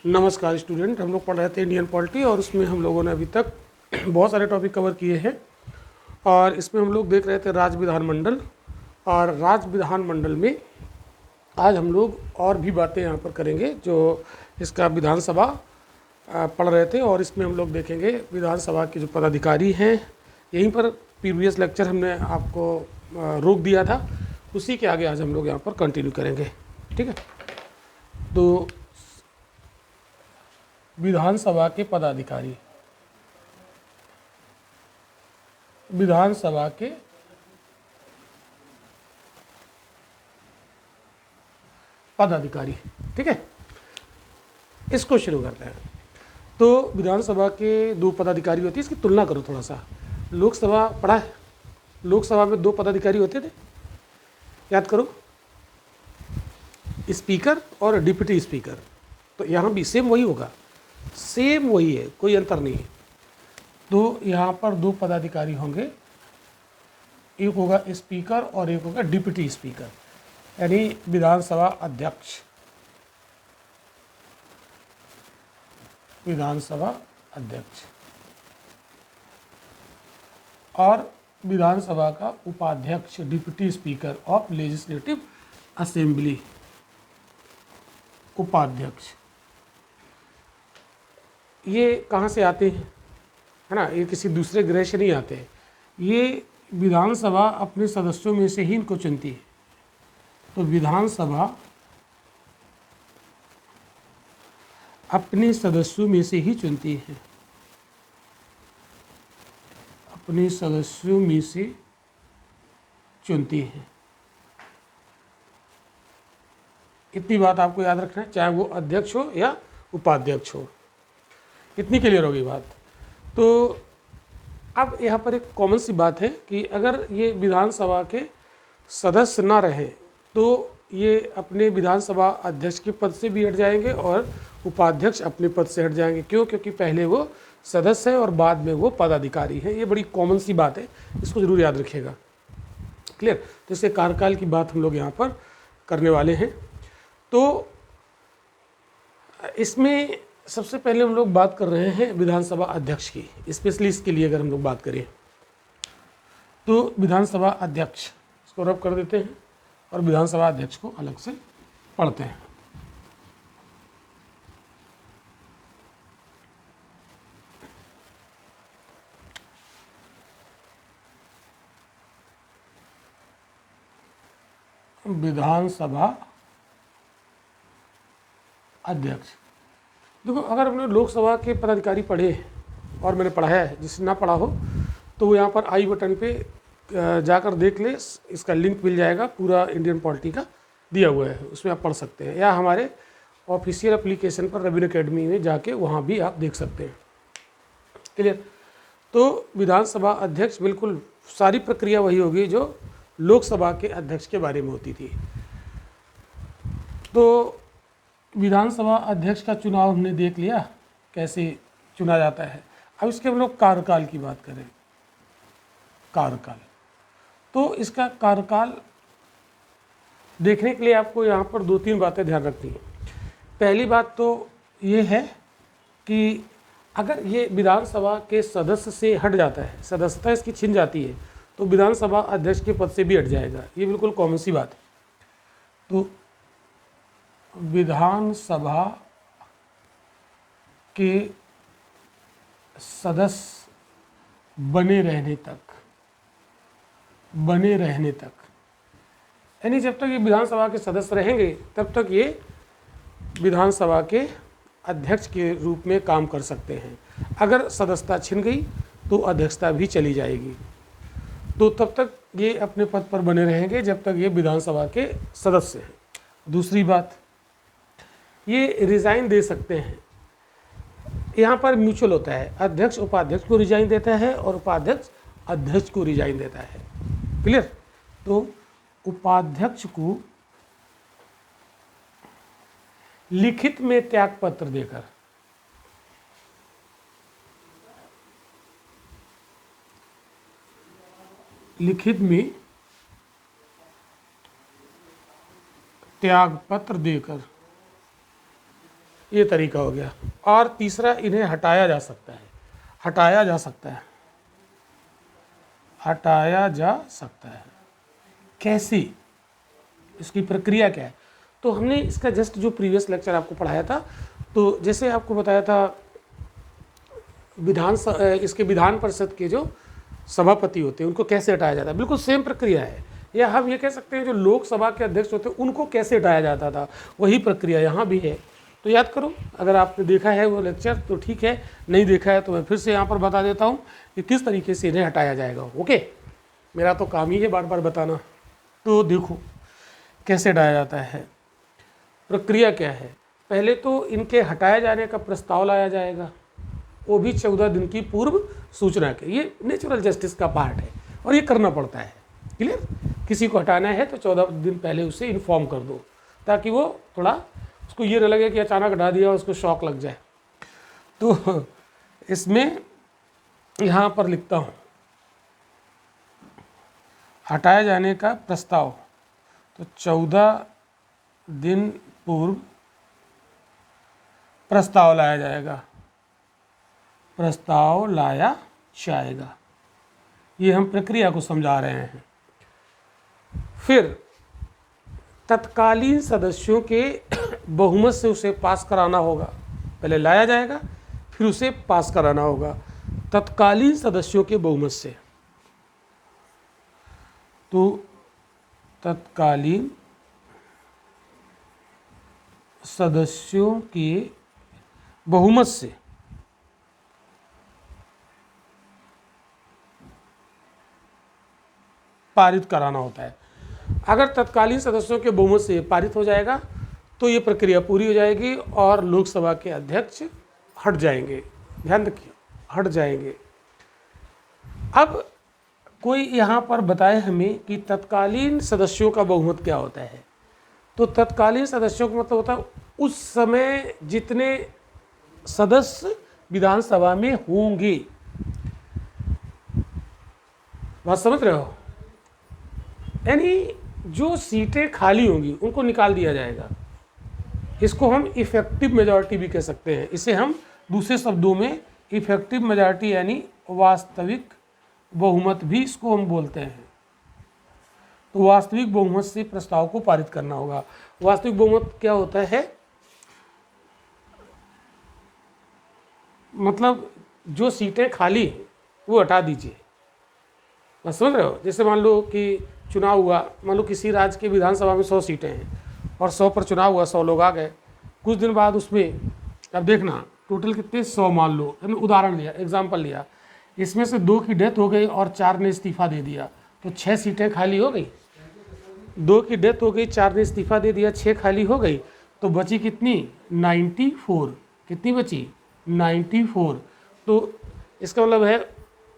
नमस्कार स्टूडेंट, हम लोग पढ़ रहे थे इंडियन पॉलिटी और उसमें हम लोगों ने अभी तक बहुत सारे टॉपिक कवर किए हैं। और इसमें हम लोग देख रहे थे राज्य विधानमंडल। और राज्य विधानमंडल में आज हम लोग और भी बातें यहाँ पर करेंगे जो इसका विधानसभा पढ़ रहे थे। और इसमें हम लोग देखेंगे विधानसभा के जो पदाधिकारी हैं। यहीं पर प्रीवियस लेक्चर हमने आपको रोक दिया था, उसी के आगे आज हम लोग यहाँ पर कंटिन्यू करेंगे। ठीक है, तो विधानसभा के पदाधिकारी, विधानसभा के पदाधिकारी। ठीक है, इसको शुरू करते हैं। तो विधानसभा के दो पदाधिकारी होते हैं, इसकी तुलना करो थोड़ा सा। लोकसभा पढ़ा है, लोकसभा में दो पदाधिकारी होते थे, याद करो, स्पीकर और डिप्टी स्पीकर। तो यहाँ भी सेम वही होगा, सेम वही है, कोई अंतर नहीं है। तो यहाँ पर दो पदाधिकारी होंगे, एक होगा स्पीकर और एक होगा डिप्टी स्पीकर, यानी विधानसभा अध्यक्ष। विधानसभा अध्यक्ष और विधानसभा का उपाध्यक्ष, deputy speaker of legislative assembly, उपाध्यक्ष। ये कहाँ से आते हैं, है ना, ये किसी दूसरे ग्रह से नहीं आते। ये विधानसभा अपने सदस्यों में से ही इनको चुनती है। तो विधानसभा अपने सदस्यों में से ही चुनती है, अपने सदस्यों में से चुनती है। इतनी बात आपको याद रखना है, चाहे वो अध्यक्ष हो या उपाध्यक्ष हो। इतनी क्लियर होगी बात। तो अब यहाँ पर एक कॉमन सी बात है कि अगर ये विधानसभा के सदस्य ना रहे तो ये अपने विधानसभा अध्यक्ष के पद से भी हट जाएंगे और उपाध्यक्ष अपने पद से हट जाएंगे। क्यों? क्योंकि पहले वो सदस्य है और बाद में वो पदाधिकारी है। ये बड़ी कॉमन सी बात है, इसको जरूर याद रखिएगा। क्लियर? तो इससे कार्यकाल की बात हम लोग यहाँ पर करने वाले हैं। तो इसमें सबसे पहले हम लोग बात कर रहे हैं विधानसभा अध्यक्ष की, स्पेशली इसके लिए अगर हम लोग बात करें तो विधानसभा अध्यक्ष, इसको रब कर देते हैं और विधानसभा अध्यक्ष को अलग से पढ़ते हैं। विधानसभा अध्यक्ष, देखो, अगर हमने लोकसभा के पदाधिकारी पढ़े और मैंने पढ़ाया है, जिसने ना पढ़ा हो तो वो यहाँ पर आई बटन पे जाकर देख ले, इसका लिंक मिल जाएगा, पूरा इंडियन पॉलिटी का दिया हुआ है, उसमें आप पढ़ सकते हैं। या हमारे ऑफिशियल एप्लीकेशन पर रवीन एकेडमी में जाके वहाँ भी आप देख सकते हैं। क्लियर? तो विधानसभा अध्यक्ष, बिल्कुल सारी प्रक्रिया वही होगी जो लोकसभा के अध्यक्ष के बारे में होती थी। तो विधानसभा अध्यक्ष का चुनाव हमने देख लिया कैसे चुना जाता है। अब इसके हम लोग कार्यकाल की बात करें। कार्यकाल, तो इसका कार्यकाल देखने के लिए आपको यहाँ पर दो तीन बातें ध्यान रखनी है। पहली बात तो ये है कि अगर ये विधानसभा के सदस्य से हट जाता है, सदस्यता इसकी छिन जाती है, तो विधानसभा अध्यक्ष के पद से भी हट जाएगा। ये बिल्कुल कॉमन सी बात है। तो विधानसभा के सदस्य बने रहने तक, यानी जब तक ये विधानसभा के सदस्य रहेंगे तब तक ये विधानसभा के अध्यक्ष के रूप में काम कर सकते हैं। अगर सदस्यता छिन गई तो अध्यक्षता भी चली जाएगी। तो तब तक ये अपने पद पर बने रहेंगे जब तक ये विधानसभा के सदस्य हैं। दूसरी बात, ये रिज़ाइन दे सकते हैं। यहाँ पर म्यूचुअल होता है, अध्यक्ष उपाध्यक्ष को रिजाइन देता है और उपाध्यक्ष अध्यक्ष को रिजाइन देता है। क्लियर? तो उपाध्यक्ष को लिखित में त्यागपत्र देकर, लिखित में त्यागपत्र देकर ये तरीका हो गया। और तीसरा, इन्हें हटाया जा सकता है, हटाया जा सकता है, हटाया जा सकता है। कैसे, इसकी प्रक्रिया क्या है? तो हमने इसका जस्ट जो प्रीवियस लेक्चर आपको पढ़ाया था, तो जैसे आपको बताया था इसके विधान परिषद के जो सभापति होते हैं उनको कैसे हटाया जाता है, बिल्कुल सेम प्रक्रिया है। या हम ये कह सकते हैं जो लोकसभा के अध्यक्ष होते हैं उनको कैसे हटाया जाता था, वही प्रक्रिया यहाँ भी है। तो याद करो, अगर आपने देखा है वो लेक्चर तो ठीक है, नहीं देखा है तो मैं फिर से यहाँ पर बता देता हूँ कि किस तरीके से इन्हें हटाया जाएगा। ओके, मेरा तो काम ही है बार बार बताना। तो देखो कैसे हटाया जाता है, प्रक्रिया क्या है। पहले तो इनके हटाए जाने का प्रस्ताव लाया जाएगा, वो भी 14 दिन की पूर्व सूचना के। ये नेचुरल जस्टिस का पार्ट है और ये करना पड़ता है। क्लियर, किसी को हटाना है तो 14 दिन पहले उसे इन्फॉर्म कर दो, ताकि वो थोड़ा उसको ये न लगे कि अचानक हटा दिया, उसको शॉक लग जाए। तो इसमें यहाँ पर लिखता हूँ, हटाए जाने का प्रस्ताव, तो 14 दिन पूर्व प्रस्ताव लाया जाएगा, प्रस्ताव लाया जाएगा। ये हम प्रक्रिया को समझा रहे हैं। फिर तत्कालीन सदस्यों के बहुमत से उसे पास कराना होगा। पहले लाया जाएगा, फिर उसे पास कराना होगा तत्कालीन सदस्यों के बहुमत से। तो तत्कालीन सदस्यों के बहुमत से पारित कराना होता है। अगर तत्कालीन सदस्यों के बहुमत से पारित हो जाएगा तो ये प्रक्रिया पूरी हो जाएगी और लोकसभा के अध्यक्ष हट जाएंगे। ध्यान रखिए, हट जाएंगे। अब कोई यहाँ पर बताए हमें कि तत्कालीन सदस्यों का बहुमत क्या होता है। तो तत्कालीन सदस्यों का मतलब होता है उस समय जितने सदस्य विधानसभा में होंगे। बात समझ रहे हो? यानी जो सीटें खाली होंगी उनको निकाल दिया जाएगा। इसको हम इफेक्टिव मेजॉरिटी भी कह सकते हैं। इसे हम दूसरे शब्दों में इफेक्टिव मेजॉरिटी यानी वास्तविक बहुमत भी इसको हम बोलते हैं। तो वास्तविक बहुमत से प्रस्ताव को पारित करना होगा। वास्तविक बहुमत क्या होता है? मतलब जो सीटें खाली वो हटा दीजिए। बस समझ रहे हो? जैसे मान लो कि चुनाव हुआ, मान लो किसी राज्य की विधानसभा में 100 सीटें हैं और 100 पर चुनाव हुआ, 100 लोग आ गए। कुछ दिन बाद उसमें अब देखना टोटल कितने, 100 मान लो, हमने उदाहरण लिया, एग्जाम्पल लिया। इसमें से 2 की डेथ हो गई और 4 ने इस्तीफा दे दिया, तो 6 सीटें खाली हो गई। 2 की डेथ हो गई, 4 ने इस्तीफा दे दिया, 6 खाली हो गई, तो बची कितनी? 94। कितनी बची? 94। तो इसका मतलब है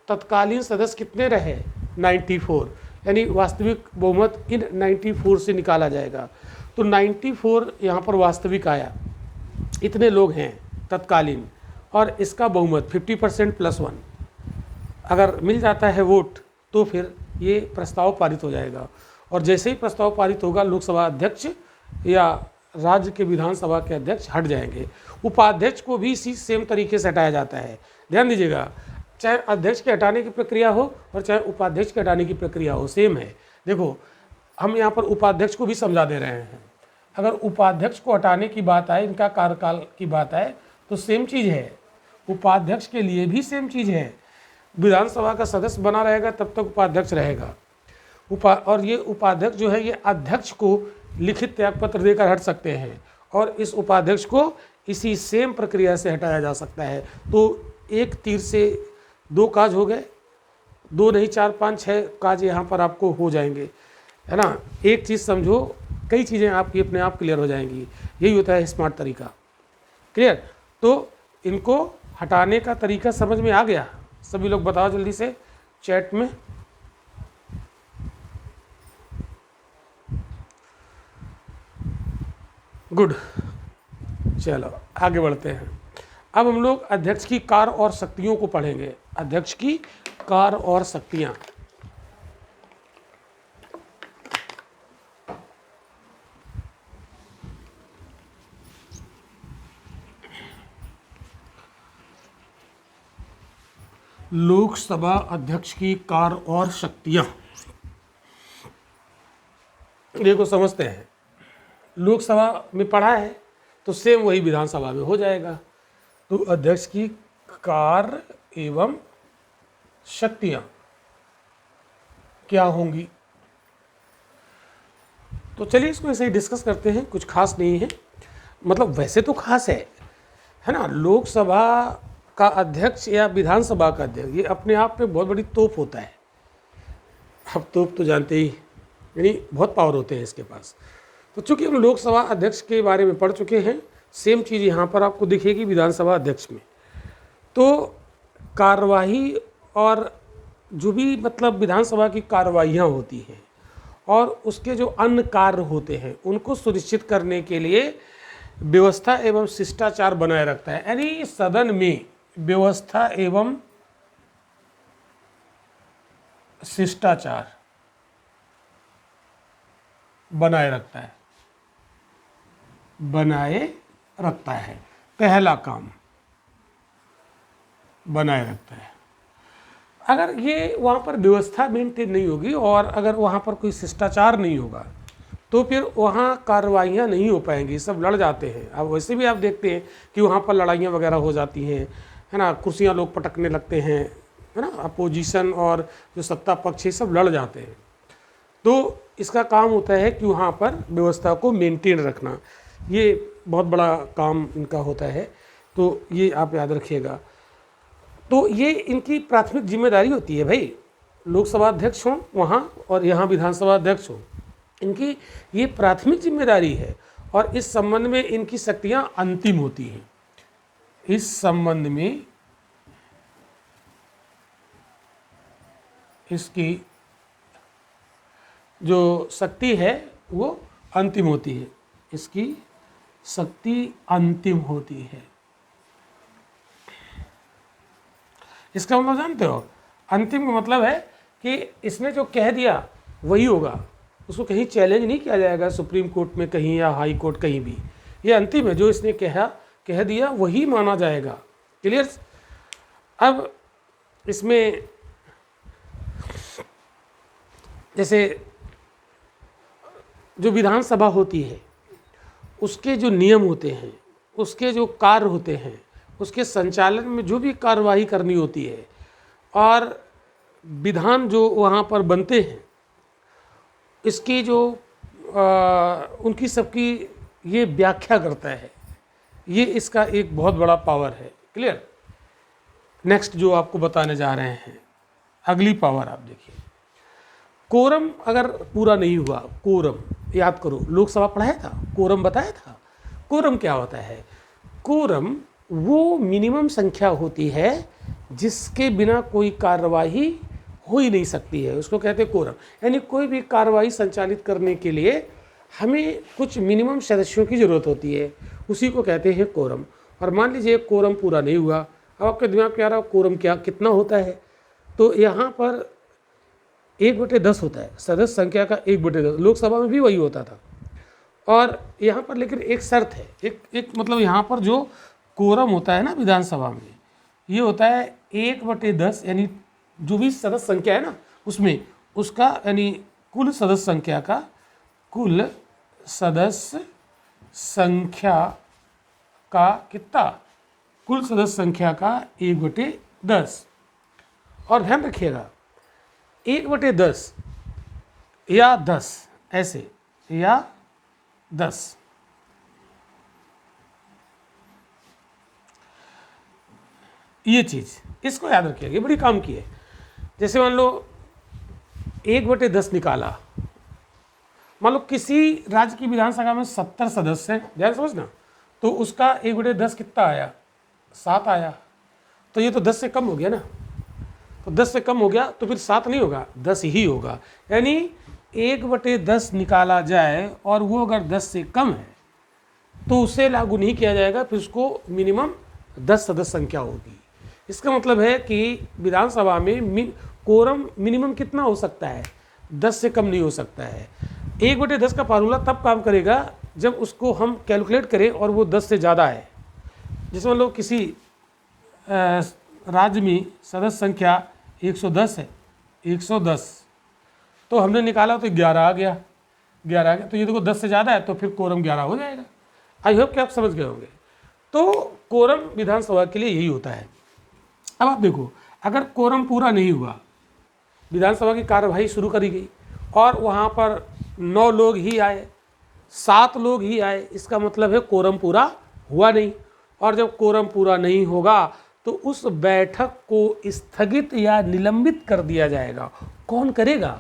तत्कालीन सदस्य कितने रहे? 94, यानी वास्तविक बहुमत इन 94 से निकाला जाएगा। तो 94 यहाँ पर वास्तविक आया, इतने लोग हैं तत्कालीन, और इसका बहुमत 50% + 1 अगर मिल जाता है वोट तो फिर ये प्रस्ताव पारित हो जाएगा। और जैसे ही प्रस्ताव पारित होगा लोकसभा अध्यक्ष या राज्य के विधानसभा के अध्यक्ष हट जाएंगे। उपाध्यक्ष को भी इसी सेम तरीके से हटाया जाता है। ध्यान दीजिएगा, चाहे अध्यक्ष के हटाने की प्रक्रिया हो और चाहे उपाध्यक्ष के हटाने की प्रक्रिया हो, सेम है। देखो हम यहाँ पर उपाध्यक्ष को भी समझा दे रहे हैं। अगर उपाध्यक्ष को हटाने की बात आए, इनका कार्यकाल की बात आए, तो सेम चीज़ है। उपाध्यक्ष के लिए भी सेम चीज़ है। विधानसभा का सदस्य बना रहेगा तब तक उपाध्यक्ष रहेगा। और ये उपाध्यक्ष जो है ये अध्यक्ष को लिखित त्यागपत्र देकर हट सकते हैं और इस उपाध्यक्ष को इसी सेम प्रक्रिया से हटाया जा सकता है। तो एक तीर से 2 काज हो गए, 2 नहीं 4 5 6 काज यहाँ पर आपको हो जाएंगे, है ना। एक चीज़ समझो, कई चीज़ें आपकी अपने आप क्लियर हो जाएंगी। यही होता है स्मार्ट तरीका। क्लियर? तो इनको हटाने का तरीका समझ में आ गया? सभी लोग बताओ जल्दी से चैट में। गुड, चलो आगे बढ़ते हैं। अब हम लोग अध्यक्ष की कार्य और शक्तियों को पढ़ेंगे। अध्यक्ष की कार्य और शक्तियां। लोकसभा अध्यक्ष की कार्य और शक्तियां। देखो समझते हैं, लोकसभा में पढ़ा है तो सेम वही विधानसभा में हो जाएगा। तो अध्यक्ष की कार्य एवं शक्तियां क्या होंगी, तो चलिए इसको ऐसे ही डिस्कस करते हैं। कुछ खास नहीं है, मतलब वैसे तो खास है ना। लोकसभा का अध्यक्ष या विधानसभा का अध्यक्ष ये अपने आप में बहुत बड़ी तोप होता है। अब तोप तो जानते ही, यानी बहुत पावर होते हैं इसके पास। तो चूंकि हम लोकसभा अध्यक्ष के बारे में पढ़ चुके हैं, सेम चीज़ यहाँ पर आपको दिखेगी विधानसभा अध्यक्ष में। तो कार्यवाही और जो भी मतलब विधानसभा की कार्यवाहियाँ होती हैं और उसके जो अन्य कार्य होते हैं उनको सुनिश्चित करने के लिए व्यवस्था एवं शिष्टाचार बनाए रखता है। यानी सदन में व्यवस्था एवं शिष्टाचार बनाए रखता है। पहला काम बनाए रखता है। अगर ये वहाँ पर व्यवस्था मेंटेन नहीं होगी और अगर वहाँ पर कोई शिष्टाचार नहीं होगा तो फिर वहाँ कार्रवाइयाँ नहीं हो पाएंगी, सब लड़ जाते हैं। अब वैसे भी आप देखते हैं कि वहाँ पर लड़ाइयाँ वगैरह हो जाती हैं, है ना, कुर्सियाँ लोग पटकने लगते हैं, है ना, अपोजिशन और जो सत्ता पक्ष है सब लड़ जाते हैं। तो इसका काम होता है कि वहाँ पर व्यवस्था को मेंटेन रखना, ये बहुत बड़ा काम इनका होता है। तो ये आप याद रखिएगा। तो ये इनकी प्राथमिक जिम्मेदारी होती है भाई, लोकसभा अध्यक्ष हों वहाँ और यहाँ विधानसभा अध्यक्ष हों, इनकी ये प्राथमिक जिम्मेदारी है। और इस संबंध में इनकी शक्तियाँ अंतिम होती हैं। इस संबंध में इसकी जो शक्ति है वो अंतिम होती है, इसकी शक्ति अंतिम होती है। इसका मतलब जानते हो, अंतिम का मतलब है कि इसने जो कह दिया वही होगा, उसको कहीं चैलेंज नहीं किया जाएगा सुप्रीम कोर्ट में कहीं या हाई कोर्ट कहीं भी। ये अंतिम है, जो इसने कह दिया वही माना जाएगा। क्लियर। अब इसमें जैसे जो विधानसभा होती है उसके जो नियम होते हैं, उसके जो कार्य होते हैं, उसके संचालन में जो भी कार्यवाही करनी होती है और विधान जो वहाँ पर बनते हैं, इसकी जो उनकी सबकी ये व्याख्या करता है। ये इसका एक बहुत बड़ा पावर है। क्लियर। नेक्स्ट जो आपको बताने जा रहे हैं, अगली पावर आप देखिए, कोरम अगर पूरा नहीं हुआ, कोरम याद करो, लोकसभा पढ़ाया था, कोरम बताया था। कोरम क्या होता है? कोरम वो मिनिमम संख्या होती है जिसके बिना कोई कार्यवाही हो ही नहीं सकती है, उसको कहते हैं कोरम। यानी कोई भी कार्यवाही संचालित करने के लिए हमें कुछ मिनिमम सदस्यों की ज़रूरत होती है, उसी को कहते हैं कोरम। और मान लीजिए कोरम पूरा नहीं हुआ, अब आपके दिमाग में आ रहा कोरम क्या कितना होता है, तो यहाँ पर 1/10 होता है, सदस्य संख्या का 1/10। लोकसभा में भी वही होता था। और यहाँ पर लेकिन एक शर्त है, एक मतलब यहाँ पर जो कोरम होता है ना विधानसभा में, ये होता है 1/10, यानी जो भी सदस्य संख्या है ना उसमें उसका, यानी कुल सदस्य संख्या का, कुल सदस्य संख्या का कितना, कुल सदस्य संख्या का 1/10। और ध्यान रखिएगा 1/10 या 10 ऐसे, या 10, ये चीज़ इसको याद रखिएगा, ये बड़ी काम की है। जैसे मान लो 1/10 निकाला, मान लो किसी राज्य की विधानसभा में 70 सदस्य हैं, ध्यान समझना, तो उसका 1/10 कितना आया, 7 आया। तो ये तो 10 से कम हो गया ना, तो 10 से कम हो गया तो फिर 7 नहीं होगा, 10 ही होगा। यानी 1/10 निकाला जाए और वो अगर 10 से कम है तो उसे लागू नहीं किया जाएगा, फिर उसको मिनिमम 10 सदस्य संख्या होगी। इसका मतलब है कि विधानसभा में कोरम मिनिमम कितना हो सकता है, 10 से कम नहीं हो सकता है। 1/10 का फार्मूला तब काम करेगा जब उसको हम कैलकुलेट करें और वो 10 से ज़्यादा है। जैसे मान लो किसी राज्य में सदस्य संख्या 110 है, 110, तो हमने निकाला तो 11 आ गया, 11 आ गया, तो ये देखो 10 से ज़्यादा है तो फिर कोरम 11 हो जाएगा। आई होप कि आप समझ गए होंगे। तो कोरम विधानसभा के लिए यही होता है। अब आप देखो, अगर कोरम पूरा नहीं हुआ, विधानसभा की कार्यवाही शुरू करी गई और वहाँ पर 9 लोग ही आए, 7 लोग ही आए, इसका मतलब है कोरम पूरा हुआ नहीं। और जब कोरम पूरा नहीं होगा तो उस बैठक को स्थगित या निलंबित कर दिया जाएगा। कौन करेगा?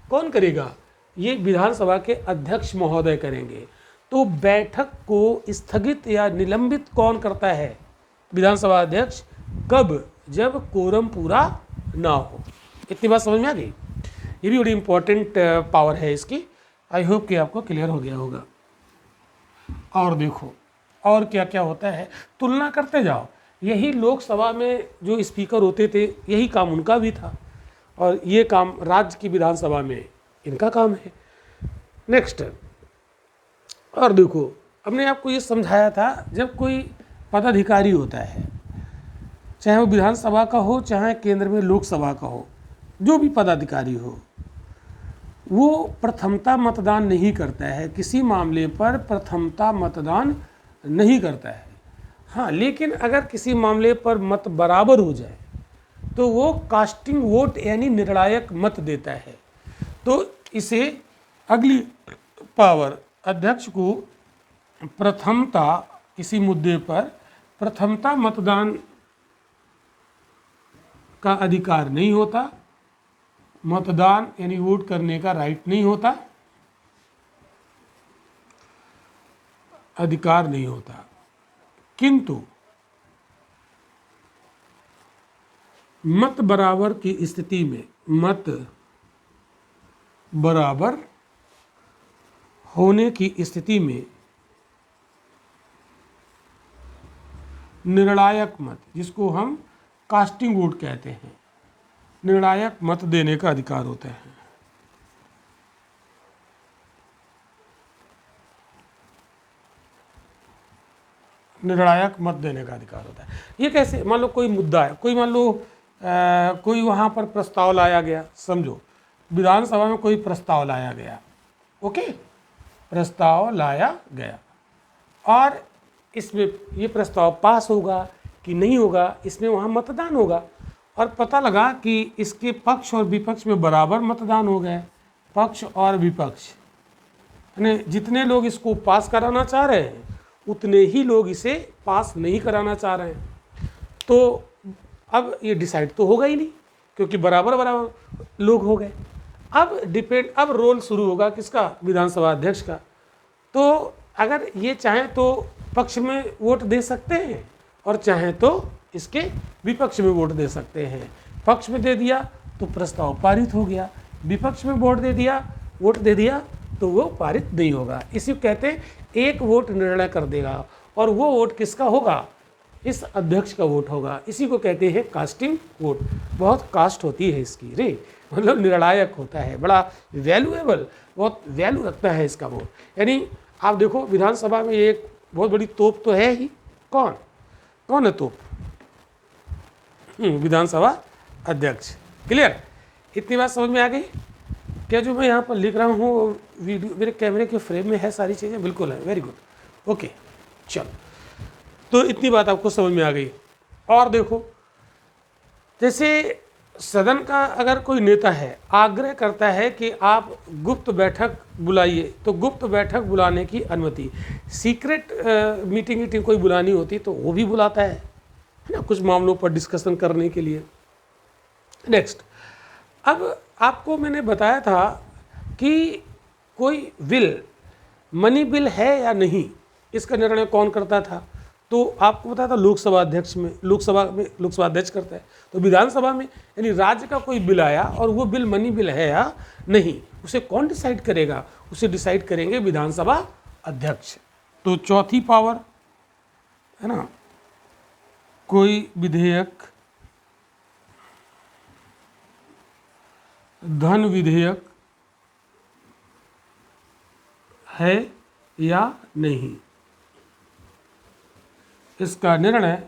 कौन करेगा? ये विधानसभा के अध्यक्ष महोदय करेंगे। तो बैठक को स्थगित या निलंबित कौन करता है? विधानसभा अध्यक्ष। कब? जब कोरम पूरा ना हो। इतनी बात समझ में आ गई? ये भी बड़ी इंपॉर्टेंट पावर है इसकी। आई होप कि आपको क्लियर हो गया होगा। और देखो और क्या क्या होता है, तुलना करते जाओ। यही लोकसभा में जो स्पीकर होते थे, यही काम उनका भी था, और ये काम राज्य की विधानसभा में इनका काम है। नेक्स्ट, और देखो, हमने आपको ये समझाया था, जब कोई पदाधिकारी होता है, चाहे वो विधानसभा का हो, चाहे केंद्र में लोकसभा का हो, जो भी पदाधिकारी हो, वो प्रथमता मतदान नहीं करता है। किसी मामले पर प्रथमता मतदान नहीं करता है। हाँ, लेकिन अगर किसी मामले पर मत बराबर हो जाए तो वो कास्टिंग वोट यानी निर्णायक मत देता है। तो इसे अगली पावर, अध्यक्ष को प्रथमता, किसी मुद्दे पर प्रथमता मतदान का अधिकार नहीं होता, मतदान यानी वोट करने का राइट नहीं होता, अधिकार नहीं होता। किंतु मत बराबर की स्थिति में, मत बराबर होने की स्थिति में निर्णायक मत, जिसको हम कास्टिंग वोट कहते हैं, निर्णायक मत देने का अधिकार होता है। निर्णायक मत देने का अधिकार होता है। ये कैसे? मान लो कोई मुद्दा है, कोई मान लो कोई वहाँ पर प्रस्ताव लाया गया, समझो विधानसभा में कोई प्रस्ताव लाया गया, ओके, प्रस्ताव लाया गया, और इसमें ये प्रस्ताव पास होगा कि नहीं होगा, इसमें वहाँ मतदान होगा, और पता लगा कि इसके पक्ष और विपक्ष में बराबर मतदान हो गए। पक्ष और विपक्ष यानी जितने लोग इसको पास कराना चाह रहे हैं उतने ही लोग इसे पास नहीं कराना चाह रहे हैं। तो अब ये डिसाइड तो होगा ही नहीं, क्योंकि बराबर बराबर लोग हो गए। अब रोल शुरू होगा किसका? विधानसभा अध्यक्ष का। तो अगर ये चाहें तो पक्ष में वोट दे सकते हैं और चाहें तो इसके विपक्ष में वोट दे सकते हैं। पक्ष में दे दिया तो प्रस्ताव पारित हो गया, विपक्ष में वोट दे दिया तो वो पारित नहीं होगा। इसी को कहते हैं एक वोट निर्णय कर देगा, और वो वोट किसका होगा? इस अध्यक्ष का वोट होगा। इसी को कहते हैं कास्टिंग वोट। बहुत कास्ट होती है इसकी रे, मतलब निर्णायक होता है, बड़ा वैल्यूएबल, बहुत वैल्यू रखता है इसका वोट। यानी आप देखो विधानसभा में एक बहुत बड़ी तोप तो है ही। कौन है तोप? विधानसभा अध्यक्ष। क्लियर? इतनी बात समझ में आ गई क्या? जो मैं यहाँ पर लिख रहा हूँ वीडियो मेरे कैमरे के फ्रेम में है, सारी चीज़ें बिल्कुल है। वेरी गुड, ओके, चलो, तो इतनी बात आपको समझ में आ गई। और देखो, जैसे सदन का अगर कोई नेता है, आग्रह करता है कि आप गुप्त बैठक बुलाइए, तो गुप्त बैठक बुलाने की अनुमति, सीक्रेट मीटिंग कोई बुलानी होती तो वो भी बुलाता है ना, कुछ मामलों पर डिस्कशन करने के लिए। नेक्स्ट, अब आपको मैंने बताया था कि कोई बिल मनी बिल है या नहीं, इसका निर्णय कौन करता था? तो आपको पता था लोकसभा अध्यक्ष करता है। तो विधानसभा में यानी राज्य का कोई बिल आया और वो बिल मनी बिल है या नहीं, उसे कौन डिसाइड करेगा? उसे डिसाइड करेंगे विधानसभा अध्यक्ष। तो चौथी पावर है ना, कोई विधेयक, धन विधेयक है या नहीं, इसका निर्णय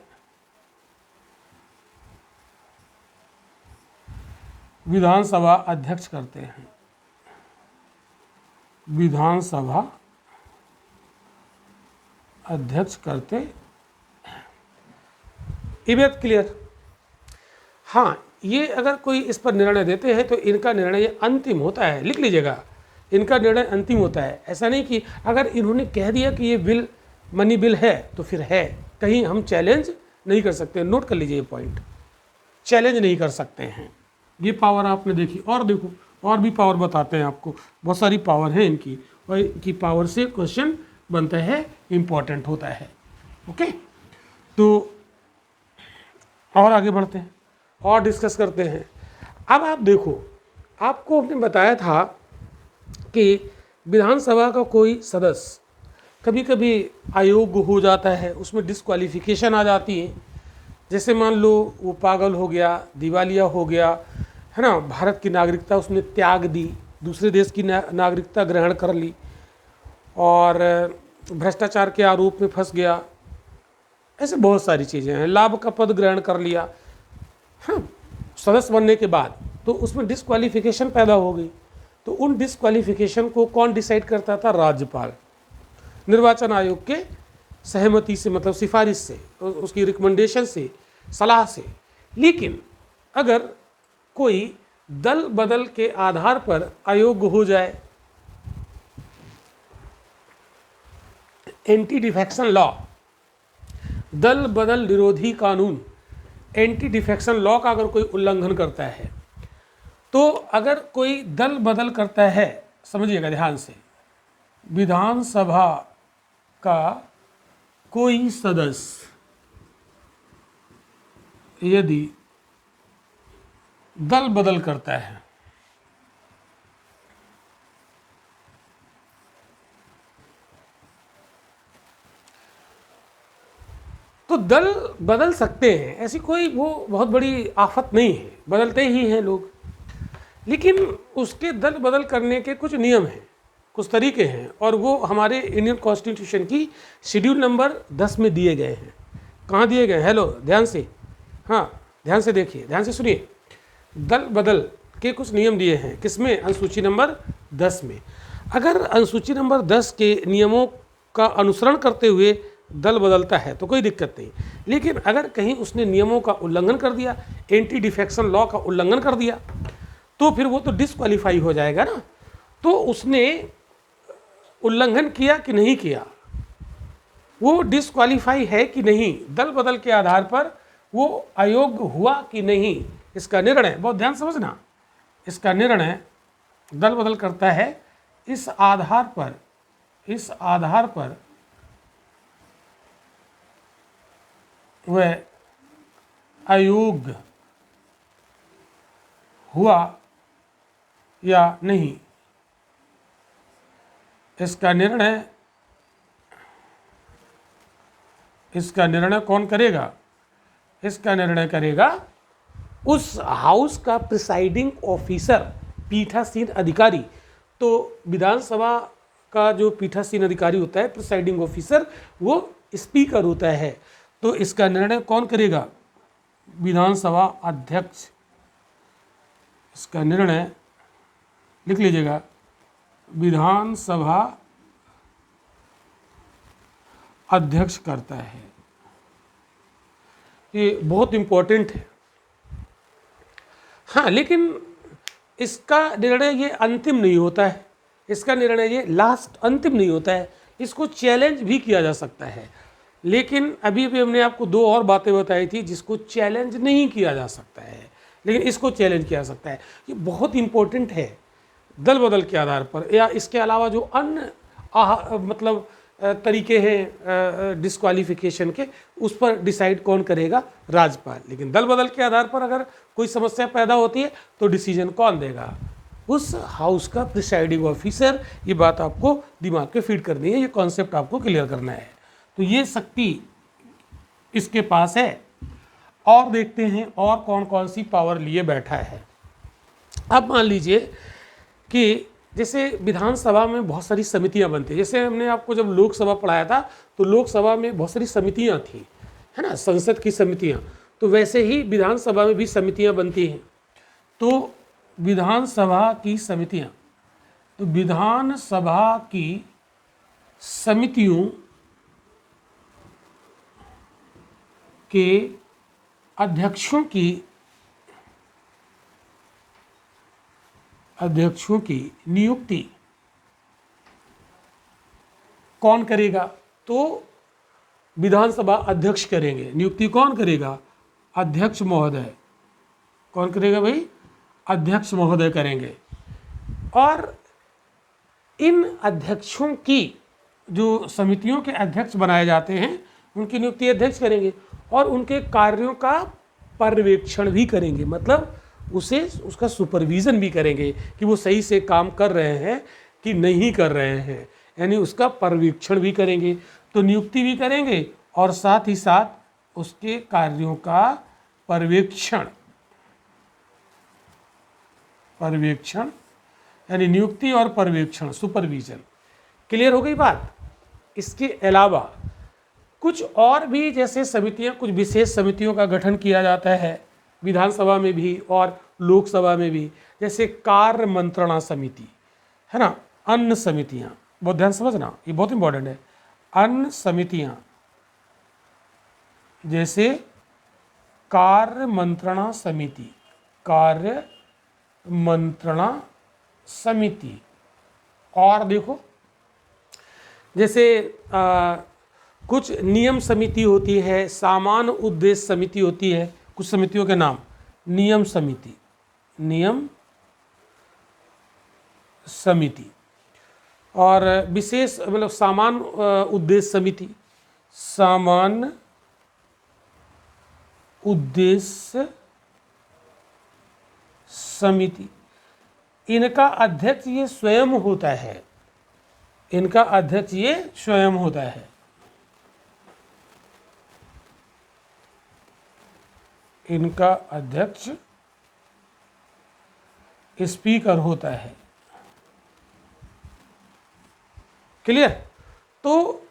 विधानसभा अध्यक्ष करते हैं, विधानसभा अध्यक्ष करते। ये बात क्लियर? हाँ, ये अगर कोई इस पर निर्णय देते हैं तो इनका निर्णय अंतिम होता है, लिख लीजिएगा, इनका निर्णय अंतिम होता है। ऐसा नहीं कि अगर इन्होंने कह दिया कि ये बिल मनी बिल है तो फिर है, कहीं हम चैलेंज नहीं कर सकते। नोट कर लीजिए ये पॉइंट, चैलेंज नहीं कर सकते हैं। ये पावर आपने देखी, और देखो और भी पावर बताते हैं आपको, बहुत सारी पावर है इनकी, और इनकी पावर से क्वेश्चन बनता है, इम्पॉर्टेंट होता है। ओके, तो और आगे बढ़ते हैं और डिस्कस करते हैं। अब आप देखो, आपको हमने बताया था कि विधानसभा का कोई सदस्य कभी कभी अयोग्य हो जाता है, उसमें डिस्क्वालिफिकेशन आ जाती है। जैसे मान लो वो पागल हो गया, दिवालिया हो गया, है ना, भारत की नागरिकता उसने त्याग दी, दूसरे देश की नागरिकता ग्रहण कर ली, और भ्रष्टाचार के आरोप में फंस गया। ऐसे बहुत सारी चीज़ें हैं, लाभ का पद ग्रहण कर लिया, हाँ, सदस्य बनने के बाद, तो उसमें डिस्क्वालिफिकेशन पैदा हो गई। तो उन डिस्क्वालिफिकेशन को कौन डिसाइड करता था? राज्यपाल, निर्वाचन आयोग के सहमति से, मतलब सिफारिश से, उसकी रिकमेंडेशन से, सलाह से। लेकिन अगर कोई दल बदल के आधार पर अयोग्य हो जाए, एंटी डिफेक्शन लॉ, दल बदल विरोधी कानून, एंटी डिफेक्शन लॉ का अगर कोई उल्लंघन करता है, तो अगर कोई दल बदल करता है, समझिएगा ध्यान से, विधानसभा का कोई सदस्य यदि दल बदल करता है, तो दल बदल सकते हैं, ऐसी कोई वो बहुत बड़ी आफत नहीं है, बदलते ही हैं लोग। लेकिन उसके दल बदल करने के कुछ नियम हैं, कुछ तरीके हैं, और वो हमारे इंडियन कॉन्स्टिट्यूशन की शेड्यूल नंबर 10 में दिए गए हैं। कहाँ दिए गए? हेलो, ध्यान से, हाँ ध्यान से देखिए, ध्यान से सुनिए। दल बदल के कुछ नियम दिए हैं, किसमें? अनुसूची नंबर 10 में। अगर अनुसूची नंबर 10 के नियमों का अनुसरण करते हुए दल बदलता है तो कोई दिक्कत नहीं। लेकिन अगर कहीं उसने नियमों का उल्लंघन कर दिया, एंटी डिफेक्शन लॉ का उल्लंघन कर दिया, तो फिर वो तो डिस्क्वालीफाई हो जाएगा ना। तो उसने उल्लंघन किया कि नहीं किया, वो डिस्क्वालीफाई है कि नहीं, दल बदल के आधार पर वो अयोग्य हुआ कि नहीं, इसका निर्णय, बहुत ध्यान समझना, इसका निर्णय दल बदल करता है इस आधार पर, इस आधार पर वह अयोग्य हुआ या नहीं। इसका निर्णय कौन करेगा? इसका निर्णय करेगा उस हाउस का प्रिसाइडिंग ऑफिसर, पीठासीन अधिकारी। तो विधानसभा का जो पीठासीन अधिकारी होता है, प्रिसाइडिंग ऑफिसर, वो स्पीकर होता है। तो इसका निर्णय कौन करेगा? विधानसभा अध्यक्ष। इसका निर्णय लिख लीजिएगा, विधानसभा अध्यक्ष करता है। ये बहुत इम्पोर्टेंट है। हाँ, लेकिन इसका निर्णय ये अंतिम नहीं होता है, इसका निर्णय ये लास्ट अंतिम नहीं होता है, इसको चैलेंज भी किया जा सकता है। लेकिन अभी भी हमने आपको दो और बातें बताई थी जिसको चैलेंज नहीं किया जा सकता है, लेकिन इसको चैलेंज किया जा सकता है। ये बहुत इम्पोर्टेंट है, दल बदल के आधार पर, या इसके अलावा जो अन्य मतलब तरीके हैं डिस्क्वालिफिकेशन के, उस पर डिसाइड कौन करेगा? राज्यपाल। लेकिन दल बदल के आधार पर अगर कोई समस्या पैदा होती है तो डिसीजन कौन देगा? उस हाउस का प्रिसाइडिंग ऑफिसर। ये बात आपको दिमाग पे फीड करनी है, ये कॉन्सेप्ट आपको क्लियर करना है। तो ये शक्ति इसके पास है। और देखते हैं और कौन कौन सी पावर लिए बैठा है। अब मान लीजिए कि जैसे विधानसभा में बहुत सारी समितियां बनती हैं, जैसे हमने आपको जब लोकसभा पढ़ाया था तो लोकसभा में बहुत सारी समितियां थी, है ना, संसद की समितियां। तो वैसे ही विधानसभा में भी समितियां बनती हैं। तो विधानसभा की समितियां, तो विधानसभा की समितियों के अध्यक्षों की नियुक्ति कौन करेगा? तो विधानसभा अध्यक्ष करेंगे। नियुक्ति कौन करेगा? अध्यक्ष महोदय। कौन करेगा भाई? अध्यक्ष महोदय करेंगे। और इन अध्यक्षों की, जो समितियों के अध्यक्ष बनाए जाते हैं, उनकी नियुक्ति अध्यक्ष करेंगे और उनके कार्यों का पर्यवेक्षण भी करेंगे, मतलब उसका सुपरविज़न भी करेंगे कि वो सही से काम कर रहे हैं कि नहीं कर रहे हैं, यानी उसका पर्यवेक्षण भी करेंगे। तो नियुक्ति भी करेंगे और साथ ही साथ उसके कार्यों का पर्यवेक्षण यानी नियुक्ति और पर्यवेक्षण, सुपरविजन। क्लियर हो गई बात? इसके अलावा कुछ और भी जैसे समितियां, कुछ विशेष समितियों का गठन किया जाता है विधानसभा में भी और लोकसभा में भी, जैसे कार्य मंत्रणा समिति है ना, अन्य समितियां, बहुत ध्यान समझना, ये बहुत इंपॉर्टेंट है। अन्य समितियां जैसे कार्य मंत्रणा समिति, और देखो जैसे कुछ नियम समिति होती है, सामान्य उद्देश्य समिति होती है, कुछ समितियों के नाम, नियम समिति और विशेष मतलब सामान्य उद्देश्य समिति, इनका अध्यक्ष ये स्वयं होता है। इनका अध्यक्ष ये स्वयं होता है। इनका अध्यक्ष स्पीकर होता है। क्लियर? तो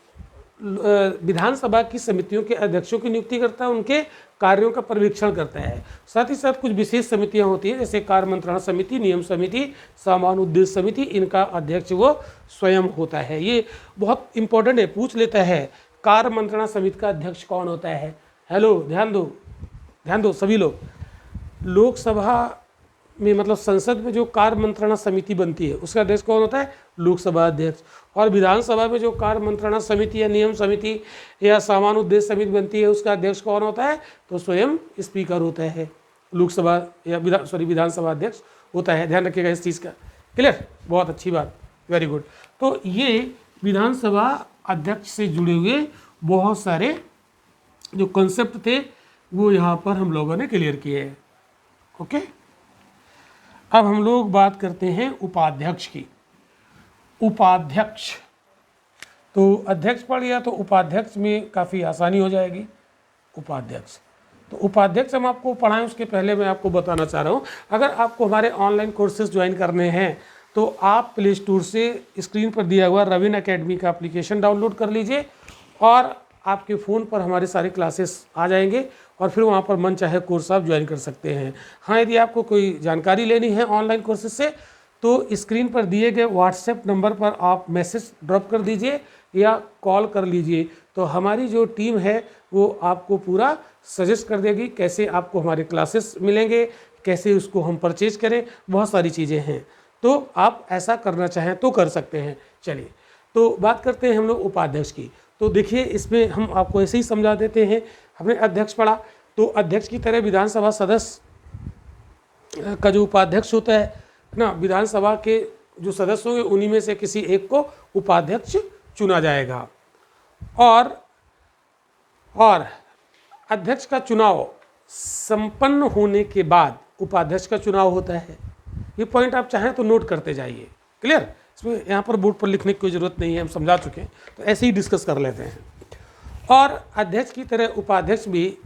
विधानसभा की समितियों के अध्यक्षों की नियुक्ति करता है, उनके कार्यों का पर्यवेक्षण करता है। साथ ही साथ कुछ विशेष समितियां होती हैं जैसे कार्य मंत्रणा समिति, नियम समिति, सामान्य उद्देश्य समिति, इनका अध्यक्ष वो स्वयं होता है। ये बहुत इंपॉर्टेंट है, पूछ लेता है कार्य मंत्रणा समिति का अध्यक्ष कौन होता है। हेलो, ध्यान दो सभी लोग। लोकसभा में मतलब संसद में जो कार्य मंत्रणा समिति बनती है उसका अध्यक्ष कौन होता है? लोकसभा अध्यक्ष। और विधानसभा में जो कार्य मंत्रणा समिति या नियम समिति या सामान्य उद्देश्य समिति बनती है उसका अध्यक्ष कौन होता है? तो स्वयं स्पीकर होता है। लोकसभा या विधानसभा अध्यक्ष होता है। ध्यान रखिएगा इस चीज़ का। क्लियर? बहुत अच्छी बात, वेरी गुड। तो ये विधानसभा अध्यक्ष से जुड़े हुए बहुत सारे जो कॉन्सेप्ट थे वो यहाँ पर हम लोगों ने क्लियर किए हैं। ओके, अब हम लोग बात करते हैं उपाध्यक्ष की। उपाध्यक्ष, तो अध्यक्ष पढ़ लिया तो उपाध्यक्ष में काफ़ी आसानी हो जाएगी। उपाध्यक्ष, तो उपाध्यक्ष हम आपको पढ़ाएं उसके पहले मैं आपको बताना चाह रहा हूँ, अगर आपको हमारे ऑनलाइन कोर्सेज ज्वाइन करने हैं तो आप प्ले स्टोर से स्क्रीन पर दिया हुआ रविन एकेडमी का एप्लीकेशन डाउनलोड कर लीजिए और आपके फ़ोन पर हमारे सारे क्लासेस आ जाएंगे और फिर वहाँ पर मन चाहे कोर्स आप ज्वाइन कर सकते हैं। हाँ, यदि आपको कोई जानकारी लेनी है ऑनलाइन कोर्सेज से तो स्क्रीन पर दिए गए व्हाट्सएप नंबर पर आप मैसेज ड्रॉप कर दीजिए या कॉल कर लीजिए, तो हमारी जो टीम है वो आपको पूरा सजेस्ट कर देगी कैसे आपको हमारे क्लासेस मिलेंगे, कैसे उसको हम परचेज करें, बहुत सारी चीज़ें हैं। तो आप ऐसा करना चाहें तो कर सकते हैं। चलिए, तो बात करते हैं हम लोग उपाध्यक्ष की। तो देखिए, इसमें हम आपको ऐसे ही समझा देते हैं। हमने अध्यक्ष पढ़ा, तो अध्यक्ष की तरह विधानसभा सदस्य का जो उपाध्यक्ष होता है ना, विधानसभा के जो सदस्य होंगे उन्हीं में से किसी एक को उपाध्यक्ष चुना जाएगा। और अध्यक्ष का चुनाव संपन्न होने के बाद उपाध्यक्ष का चुनाव होता है। ये पॉइंट आप चाहें तो नोट करते जाइए। क्लियर? इसमें यहाँ पर बोर्ड पर लिखने की कोई ज़रूरत नहीं है, हम समझा चुके हैं, तो ऐसे ही डिस्कस कर लेते हैं। और अध्यक्ष की तरह उपाध्यक्ष भी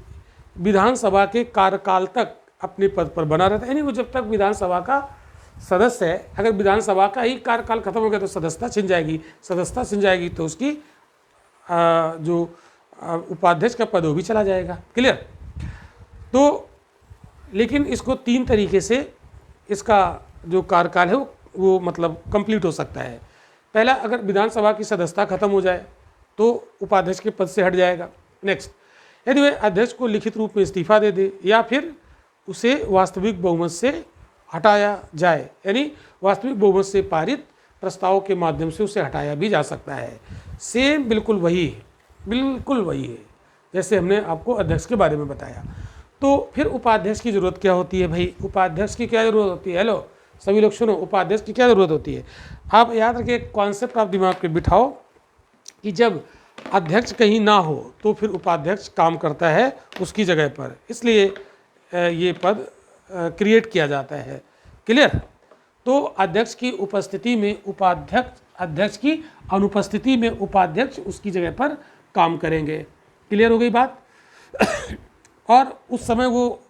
विधानसभा के कार्यकाल तक अपने पद पर बना रहता है, यानी वो जब तक विधानसभा का सदस्य है। अगर विधानसभा का ही कार्यकाल खत्म हो गया तो सदस्यता छिन जाएगी, तो उसकी जो उपाध्यक्ष का पद वो भी चला जाएगा। क्लियर? तो लेकिन इसको 3 तरीके से इसका जो कार्यकाल है वो मतलब कंप्लीट हो सकता है। पहला, अगर विधानसभा की सदस्यता खत्म हो जाए तो उपाध्यक्ष के पद से हट जाएगा। नेक्स्ट, यदि वह अध्यक्ष को लिखित रूप में इस्तीफा दे दे या फिर उसे वास्तविक बहुमत से हटाया जाए, यानी वास्तविक बहुमत से पारित प्रस्ताव के माध्यम से उसे हटाया भी जा सकता है। सेम बिल्कुल वही है, बिल्कुल वही है जैसे हमने आपको अध्यक्ष के बारे में बताया। तो फिर उपाध्यक्ष की ज़रूरत क्या होती है भाई? उपाध्यक्ष की क्या ज़रूरत होती है? हेलो सभी लोग सुनो, उपाध्यक्ष की क्या ज़रूरत होती है? आप याद रखिए, एक कॉन्सेप्ट आप दिमाग पे बिठाओ कि जब अध्यक्ष कहीं ना हो तो फिर उपाध्यक्ष काम करता है उसकी जगह पर, इसलिए ये पद क्रिएट किया जाता है। क्लियर? तो अध्यक्ष की उपस्थिति में उपाध्यक्ष, अध्यक्ष की अनुपस्थिति में उपाध्यक्ष उसकी जगह पर काम करेंगे। क्लियर हो गई बात? और उस समय वो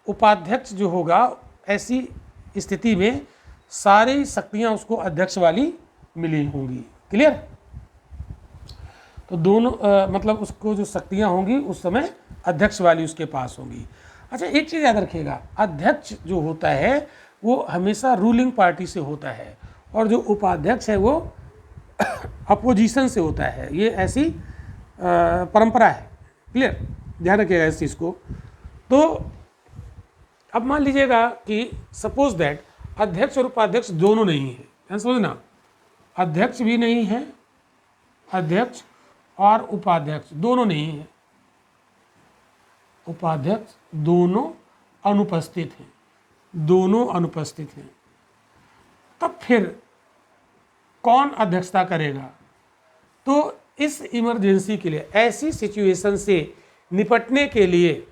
उपाध्यक्ष जो होगा, ऐसी स्थिति में सारी शक्तियां उसको अध्यक्ष वाली मिली होंगी। क्लियर? तो दोनों मतलब उसको जो शक्तियां होंगी उस समय अध्यक्ष वाली उसके पास होंगी। अच्छा, एक चीज़ याद रखिएगा, अध्यक्ष जो होता है वो हमेशा रूलिंग पार्टी से होता है और जो उपाध्यक्ष है वो अपोजिशन से होता है। ये ऐसी परंपरा है। क्लियर? ध्यान रखिएगा इस चीज़ को। तो अब मान लीजिएगा कि सपोज दैट अध्यक्ष और उपाध्यक्ष दोनों नहीं है, ध्यान समझना, अध्यक्ष भी नहीं है, अध्यक्ष और उपाध्यक्ष दोनों नहीं है, उपाध्यक्ष दोनों अनुपस्थित हैं, दोनों अनुपस्थित हैं, तब फिर कौन अध्यक्षता करेगा? तो इस इमरजेंसी के लिए, ऐसी सिचुएशन से निपटने के लिए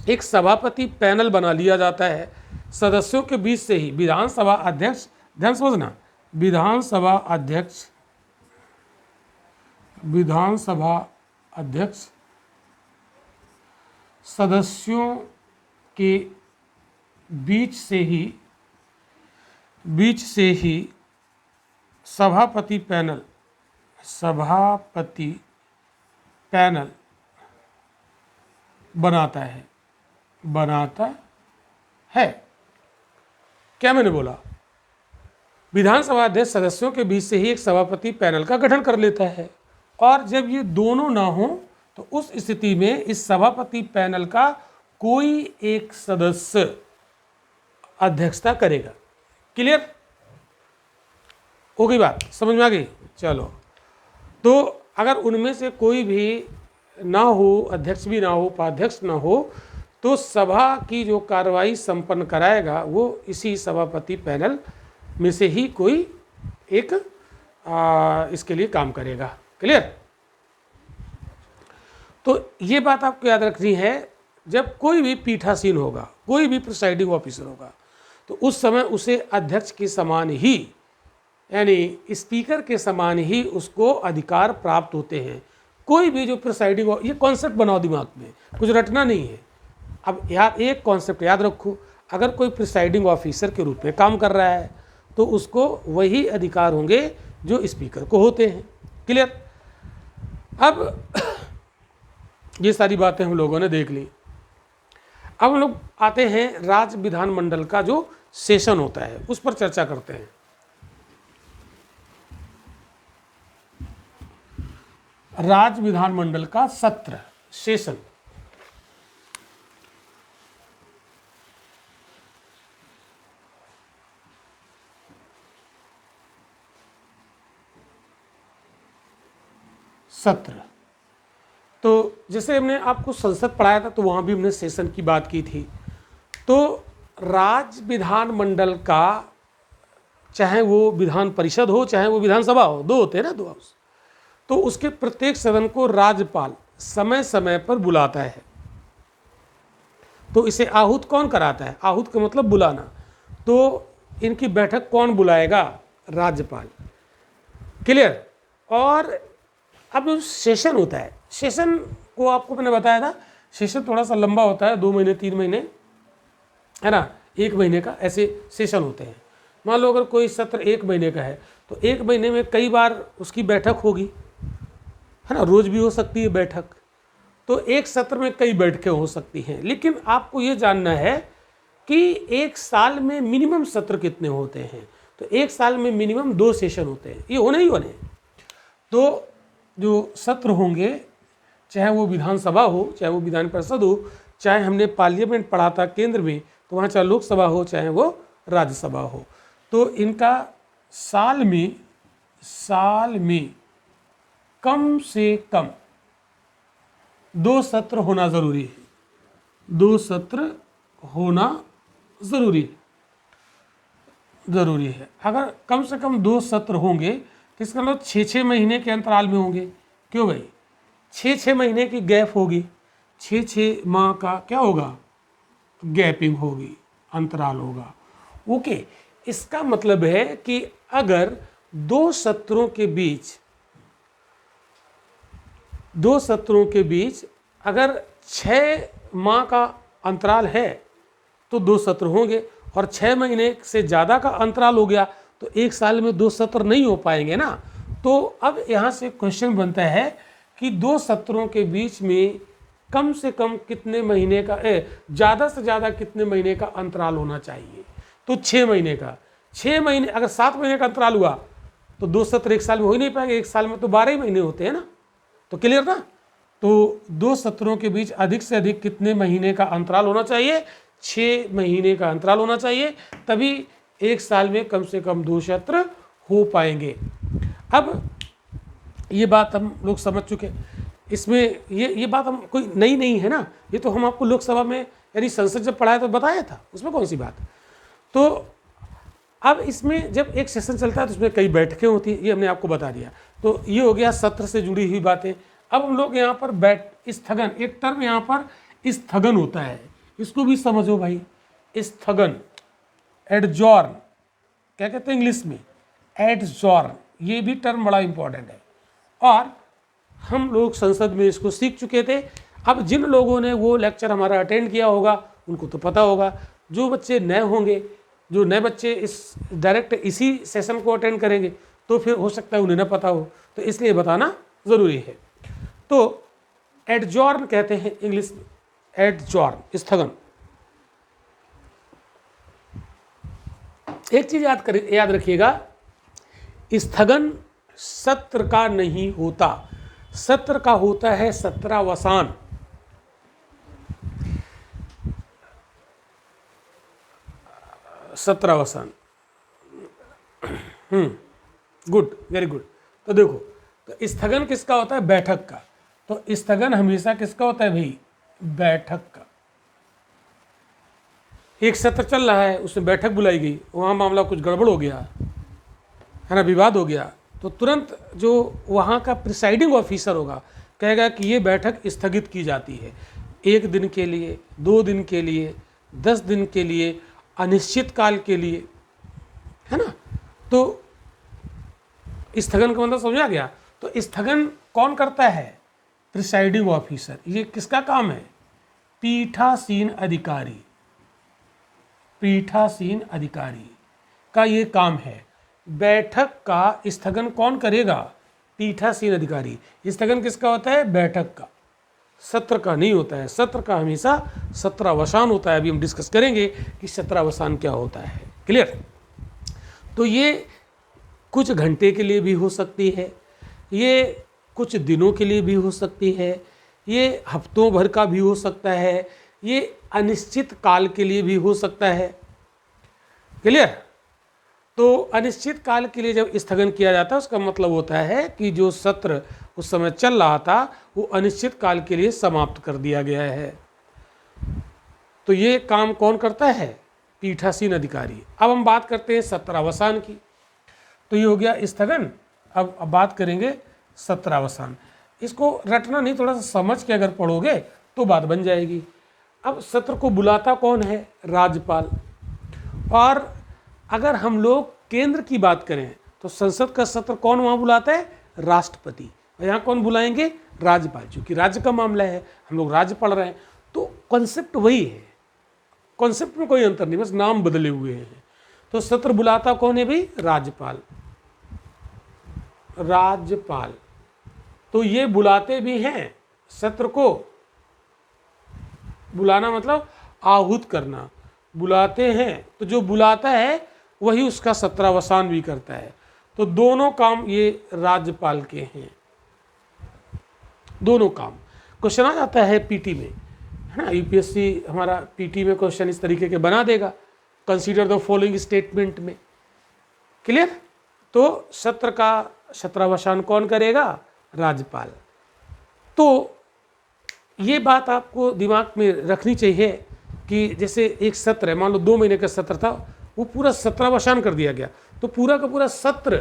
एक सभापति पैनल बना लिया जाता है। सदस्यों के बीच से ही विधानसभा अध्यक्ष, ध्यान समझना, विधानसभा अध्यक्ष, विधानसभा अध्यक्ष सदस्यों के बीच से ही सभापति पैनल, सभापति पैनल बनाता है। क्या मैंने बोला? विधानसभा अध्यक्ष सदस्यों के बीच से ही एक सभापति पैनल का गठन कर लेता है, और जब ये दोनों ना हो तो उस स्थिति में इस सभापति पैनल का कोई एक सदस्य अध्यक्षता करेगा। क्लियर हो गई बात? समझ में आ गई? चलो, तो अगर उनमें से कोई भी ना हो, अध्यक्ष भी ना हो, उपाध्यक्ष ना हो, तो सभा की जो कार्रवाई संपन्न कराएगा वो इसी सभापति पैनल में से ही कोई एक इसके लिए काम करेगा। क्लियर? तो ये बात आपको याद रखनी है, जब कोई भी पीठासीन होगा, कोई भी प्रिसाइडिंग ऑफिसर होगा, तो उस समय उसे अध्यक्ष के समान ही, यानी स्पीकर के समान ही उसको अधिकार प्राप्त होते हैं। कोई भी जो प्रिसाइडिंग, ये कॉन्सेप्ट बनाओ दिमाग में, कुछ रटना नहीं है। अब यार एक कॉन्सेप्ट याद रखो, अगर कोई प्रिसाइडिंग ऑफिसर के रूप में काम कर रहा है तो उसको वही अधिकार होंगे जो स्पीकर को होते हैं। क्लियर? अब ये सारी बातें हम लोगों ने देख ली। अब हम लोग आते हैं राज्य विधानमंडल का जो सेशन होता है उस पर चर्चा करते हैं। राज्य विधानमंडल का सत्र, सेशन, सत्र। तो जैसे हमने आपको संसद पढ़ाया था तो वहाँ भी हमने सेशन की बात की थी। तो राज्य विधानमंडल का, चाहे वो विधान परिषद हो चाहे वो विधानसभा हो, दो होते हैं ना, दो हाउस, तो उसके प्रत्येक सदन को राज्यपाल समय समय पर बुलाता है। तो इसे आहूत कौन कराता है? आहूत का मतलब बुलाना। तो इनकी बैठक कौन बुलाएगा? राज्यपाल। क्लियर? और अब जो सेशन होता है, सेशन को आपको मैंने बताया था, सेशन थोड़ा सा लंबा होता है, 2 महीने 3 महीने, है ना, 1 महीने का, ऐसे सेशन होते हैं। मान लो अगर कोई सत्र 1 महीने का है तो 1 महीने में कई बार उसकी बैठक होगी, है ना, रोज भी हो सकती है बैठक। तो एक सत्र में कई बैठकें हो सकती हैं। लेकिन आपको ये जानना है कि एक साल में मिनिमम सत्र कितने होते हैं, तो एक साल में मिनिमम 2 सेशन होते हैं, ये होने ही होने हैं। तो जो सत्र होंगे, चाहे वो विधानसभा हो, चाहे वो विधान परिषद हो, चाहे हमने पार्लियामेंट पढ़ा था केंद्र में, तो वहाँ चाहे लोकसभा हो चाहे वो राज्यसभा हो, तो इनका साल में कम से कम 2 सत्र होना ज़रूरी है। 2 सत्र होना ज़रूरी है। अगर कम से कम 2 सत्र होंगे तो इसका मतलब 6-6 महीने के अंतराल में होंगे। क्यों भाई? 6-6 महीने की गैप होगी, 6-6 माह का क्या होगा, गैपिंग होगी, अंतराल होगा। ओके, इसका मतलब है कि अगर 2 सत्रों के बीच अगर 6 माह का अंतराल है तो 2 सत्र होंगे, और 6 महीने से ज़्यादा का अंतराल हो गया तो एक साल में 2 सत्र नहीं हो पाएंगे ना। तो अब यहाँ से क्वेश्चन बनता है कि 2 सत्रों के बीच में कम से कम कितने महीने का, ज़्यादा से ज़्यादा कितने महीने का अंतराल होना चाहिए, तो 6 महीने का। 6 महीने, अगर 7 महीने का अंतराल हुआ तो 2 सत्र एक साल में हो ही नहीं पाएंगे, एक साल में तो 12 ही महीने होते हैं ना। तो क्लियर ना? तो 2 सत्रों के बीच अधिक से अधिक कितने महीने का अंतराल होना चाहिए, 6 महीने का अंतराल होना चाहिए, तभी एक साल में कम से कम 2 सत्र हो पाएंगे। अब ये बात हम लोग समझ चुके, इसमें ये बात हम कोई नई नहीं है ना, ये तो हम आपको लोकसभा में यानी संसद जब पढ़ाया तो बताया था, उसमें कौन सी बात। तो अब इसमें जब एक सेशन चलता है तो उसमें कई बैठकें होती है, ये हमने आपको बता दिया। तो ये हो गया सत्र से जुड़ी हुई बातें। अब हम लोग यहाँ पर स्थगन, एक टर्म यहाँ पर स्थगन होता है, इसको भी समझो भाई। स्थगन, एडजॉर्न, क्या कहते हैं इंग्लिश में, एडजॉर्न, ये भी टर्म बड़ा इंपॉर्टेंट है और हम लोग संसद में इसको सीख चुके थे। अब जिन लोगों ने वो लेक्चर हमारा अटेंड किया होगा उनको तो पता होगा, जो बच्चे नए होंगे, जो नए बच्चे इस डायरेक्ट इसी सेशन को अटेंड करेंगे तो फिर हो सकता है उन्हें ना पता हो, तो इसलिए बताना ज़रूरी है। तो एडजॉर्न कहते हैं इंग्लिश में, एडजॉर्न, स्थगन। एक चीज़ याद रखिएगा, स्थगन सत्र का नहीं होता, सत्र का होता है सत्रावसान। सत्रावसान, गुड, वेरी गुड। तो देखो, तो स्थगन किसका होता है, बैठक का। तो स्थगन हमेशा किसका होता है भाई, बैठक का। एक सत्र चल रहा है, उसमें बैठक बुलाई गई, वहाँ मामला कुछ गड़बड़ हो गया है ना, विवाद हो गया, तो तुरंत जो वहाँ का प्रिसाइडिंग ऑफिसर होगा कहेगा कि ये बैठक स्थगित की जाती है, 1 दिन के लिए, 2 दिन के लिए, 10 दिन के लिए, अनिश्चित काल के लिए, है ना। तो स्थगन का मतलब समझा गया। तो स्थगन कौन करता है, प्रिसाइडिंग ऑफिसर। ये किसका काम है, पीठासीन अधिकारी, पीठासीन अधिकारी का ये काम है। बैठक का स्थगन कौन करेगा, पीठासीन अधिकारी। स्थगन किसका होता है, बैठक का, सत्र का नहीं होता है। सत्र का हमेशा सत्रावसान होता है। अभी हम डिस्कस करेंगे कि सत्रावसान क्या होता है, क्लियर। तो ये कुछ घंटे के लिए भी हो सकती है, ये कुछ दिनों के लिए भी हो सकती है, ये हफ्तों भर का भी हो सकता है, ये अनिश्चित काल के लिए भी हो सकता है, क्लियर। तो अनिश्चित काल के लिए जब स्थगन किया जाता है उसका मतलब होता है कि जो सत्र उस समय चल रहा था वो अनिश्चित काल के लिए समाप्त कर दिया गया है। तो ये काम कौन करता है, पीठासीन अधिकारी। अब हम बात करते हैं सत्रावसान की। तो ये हो गया स्थगन। अब बात करेंगे सत्रावसान। इसको रटना नहीं, थोड़ा सा समझ के अगर पढ़ोगे तो बात बन जाएगी। अब सत्र को बुलाता कौन है, राज्यपाल। और अगर हम लोग केंद्र की बात करें तो संसद का सत्र कौन वहाँ बुलाता है, राष्ट्रपति। और यहाँ कौन बुलाएंगे, राज्यपाल। क्योंकि राज्य का मामला है, हम लोग राज्य पढ़ रहे हैं, तो कॉन्सेप्ट वही है, कॉन्सेप्ट में कोई अंतर नहीं, बस नाम बदले हुए हैं। तो सत्र बुलाता कौन है भाई, राज्यपाल, राज्यपाल। तो ये बुलाते भी हैं सत्र को, बुलाना मतलब आहूत करना, बुलाते हैं तो जो बुलाता है वही उसका सत्रावसान भी करता है। तो दोनों काम ये राज्यपाल के हैं, दोनों काम। क्वेश्चन आ जाता है पीटी में, है ना, यूपीएससी हमारा पीटी में क्वेश्चन इस तरीके के बना देगा, कंसीडर द फॉलोइंग स्टेटमेंट में। क्लियर? तो सत्र का सत्रावसान कौन करेगा? राज्यपाल। तो ये बात आपको दिमाग में रखनी चाहिए कि जैसे एक सत्र है, मान लो 2 महीने का सत्र था, वो पूरा सत्रावसान कर दिया गया तो पूरा का पूरा सत्र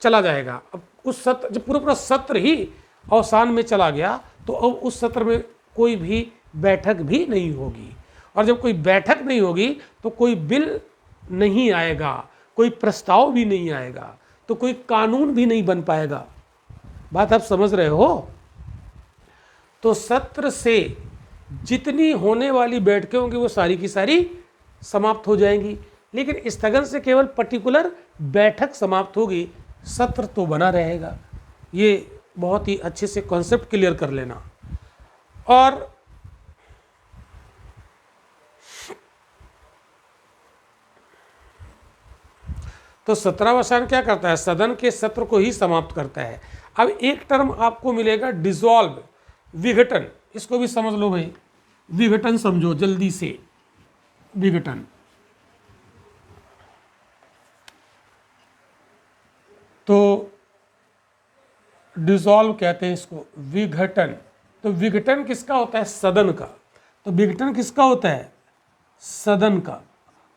चला जाएगा। अब उस सत्र, जब पूरा सत्र ही अवसान में चला गया तो अब उस सत्र में कोई भी बैठक भी नहीं होगी, और जब कोई बैठक नहीं होगी तो कोई बिल नहीं आएगा, कोई प्रस्ताव भी नहीं आएगा, तो कोई कानून भी नहीं बन पाएगा। बात आप समझ रहे हो? तो सत्र से जितनी होने वाली बैठकें होंगी वो सारी की सारी समाप्त हो जाएंगी, लेकिन स्थगन से केवल पर्टिकुलर बैठक समाप्त होगी, सत्र तो बना रहेगा। ये बहुत ही अच्छे से कॉन्सेप्ट क्लियर कर लेना। और तो सत्रावसान क्या करता है? सदन के सत्र को ही समाप्त करता है। अब एक टर्म आपको मिलेगा डिसॉल्व, विघटन। इसको भी समझ लो भाई, विघटन समझो जल्दी से। विघटन तो डिसॉल्व कहते हैं इसको, विघटन। तो विघटन किसका होता है? सदन का। तो विघटन किसका होता है? सदन का।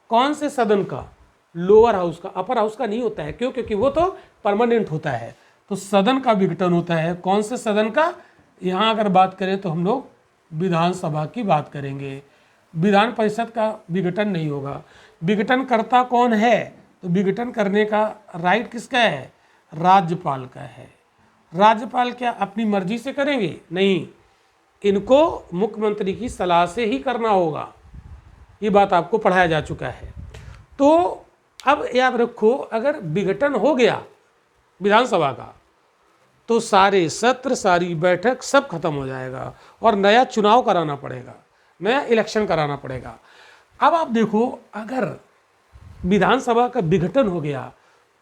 कौन से सदन का? लोअर हाउस का। अपर हाउस का नहीं होता है। क्यों? क्योंकि वो तो परमानेंट होता है। तो सदन का विघटन होता है। कौन से सदन का? यहाँ अगर बात करें तो हम लोग विधानसभा की बात करेंगे। विधान परिषद का विघटन नहीं होगा। विघटन करता कौन है? तो विघटन करने का राइट किसका है? राज्यपाल का है। राज्यपाल क्या अपनी मर्जी से करेंगे? नहीं, इनको मुख्यमंत्री की सलाह से ही करना होगा। ये बात आपको पढ़ाया जा चुका है। तो अब याद रखो, अगर विघटन हो गया विधानसभा का तो सारे सत्र, सारी बैठक सब खत्म हो जाएगा और नया चुनाव कराना पड़ेगा, नया इलेक्शन कराना पड़ेगा। अब आप देखो, अगर विधानसभा का विघटन हो गया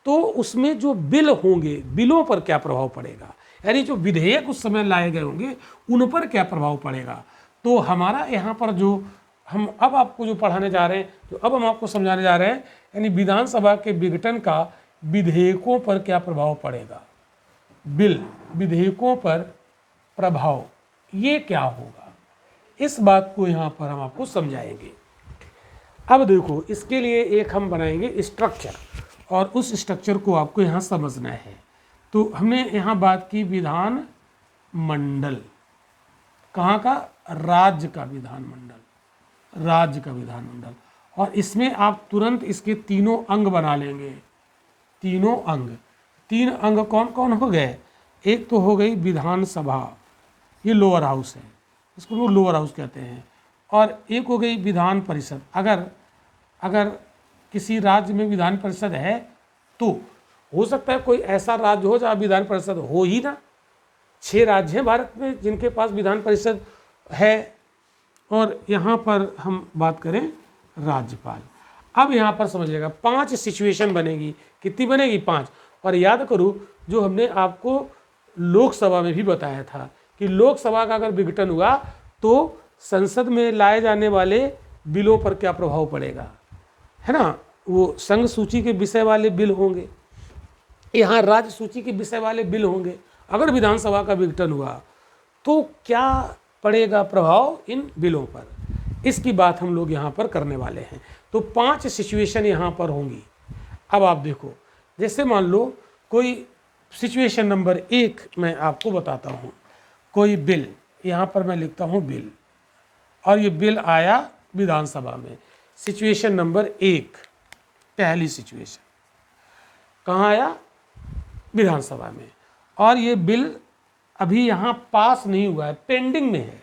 तो उसमें जो बिल होंगे, बिलों पर क्या प्रभाव पड़ेगा? यानी जो विधेयक उस समय लाए गए होंगे उन पर क्या प्रभाव पड़ेगा? तो हमारा यहाँ पर जो हम अब आपको जो पढ़ाने जा रहे हैं, जो अब हम आपको समझाने जा रहे हैं, यानी विधानसभा के विघटन का विधेयकों पर क्या प्रभाव पड़ेगा, बिल विधेयकों पर प्रभाव, ये क्या होगा, इस बात को यहाँ पर हम आपको समझाएंगे। अब देखो, इसके लिए एक हम बनाएंगे स्ट्रक्चर, और उस स्ट्रक्चर को आपको यहाँ समझना है। तो हमने यहाँ बात की विधान मंडल, कहाँ का? राज्य का विधान मंडल, राज्य का विधान मंडल। और इसमें आप तुरंत इसके तीनों अंग बना लेंगे। तीनों अंग, 3 अंग कौन कौन हो गए? एक तो हो गई विधानसभा, ये लोअर हाउस है, इसको लोग लोअर हाउस कहते हैं। और एक हो गई विधान परिषद। अगर किसी राज्य में विधान परिषद है तो हो सकता है कोई ऐसा राज्य हो जहाँ विधान परिषद हो ही ना। 6 राज्य हैं भारत में जिनके पास विधान परिषद है। और यहाँ पर हम बात करें राज्यपाल। अब यहाँ पर समझिएगा 5 सिचुएशन बनेगी। कितनी बनेगी? 5। और याद करो, जो हमने आपको लोकसभा में भी बताया था कि लोकसभा का अगर विघटन हुआ तो संसद में लाए जाने वाले बिलों पर क्या प्रभाव पड़ेगा, है ना। वो संघ सूची के विषय वाले बिल होंगे, यहाँ राज्य सूची के विषय वाले बिल होंगे। अगर विधानसभा का विघटन हुआ तो क्या पड़ेगा प्रभाव इन बिलों पर, इसकी बात हम लोग यहाँ पर करने वाले हैं। तो 5 सिचुएशन यहाँ पर होंगी। अब आप देखो, जैसे मान लो कोई सिचुएशन नंबर 1 मैं आपको बताता हूँ। कोई बिल, यहाँ पर मैं लिखता हूँ बिल, और ये बिल आया विधानसभा में। सिचुएशन नंबर 1, पहली सिचुएशन कहाँ आया? विधानसभा में। और ये बिल अभी यहाँ पास नहीं हुआ है, पेंडिंग में है,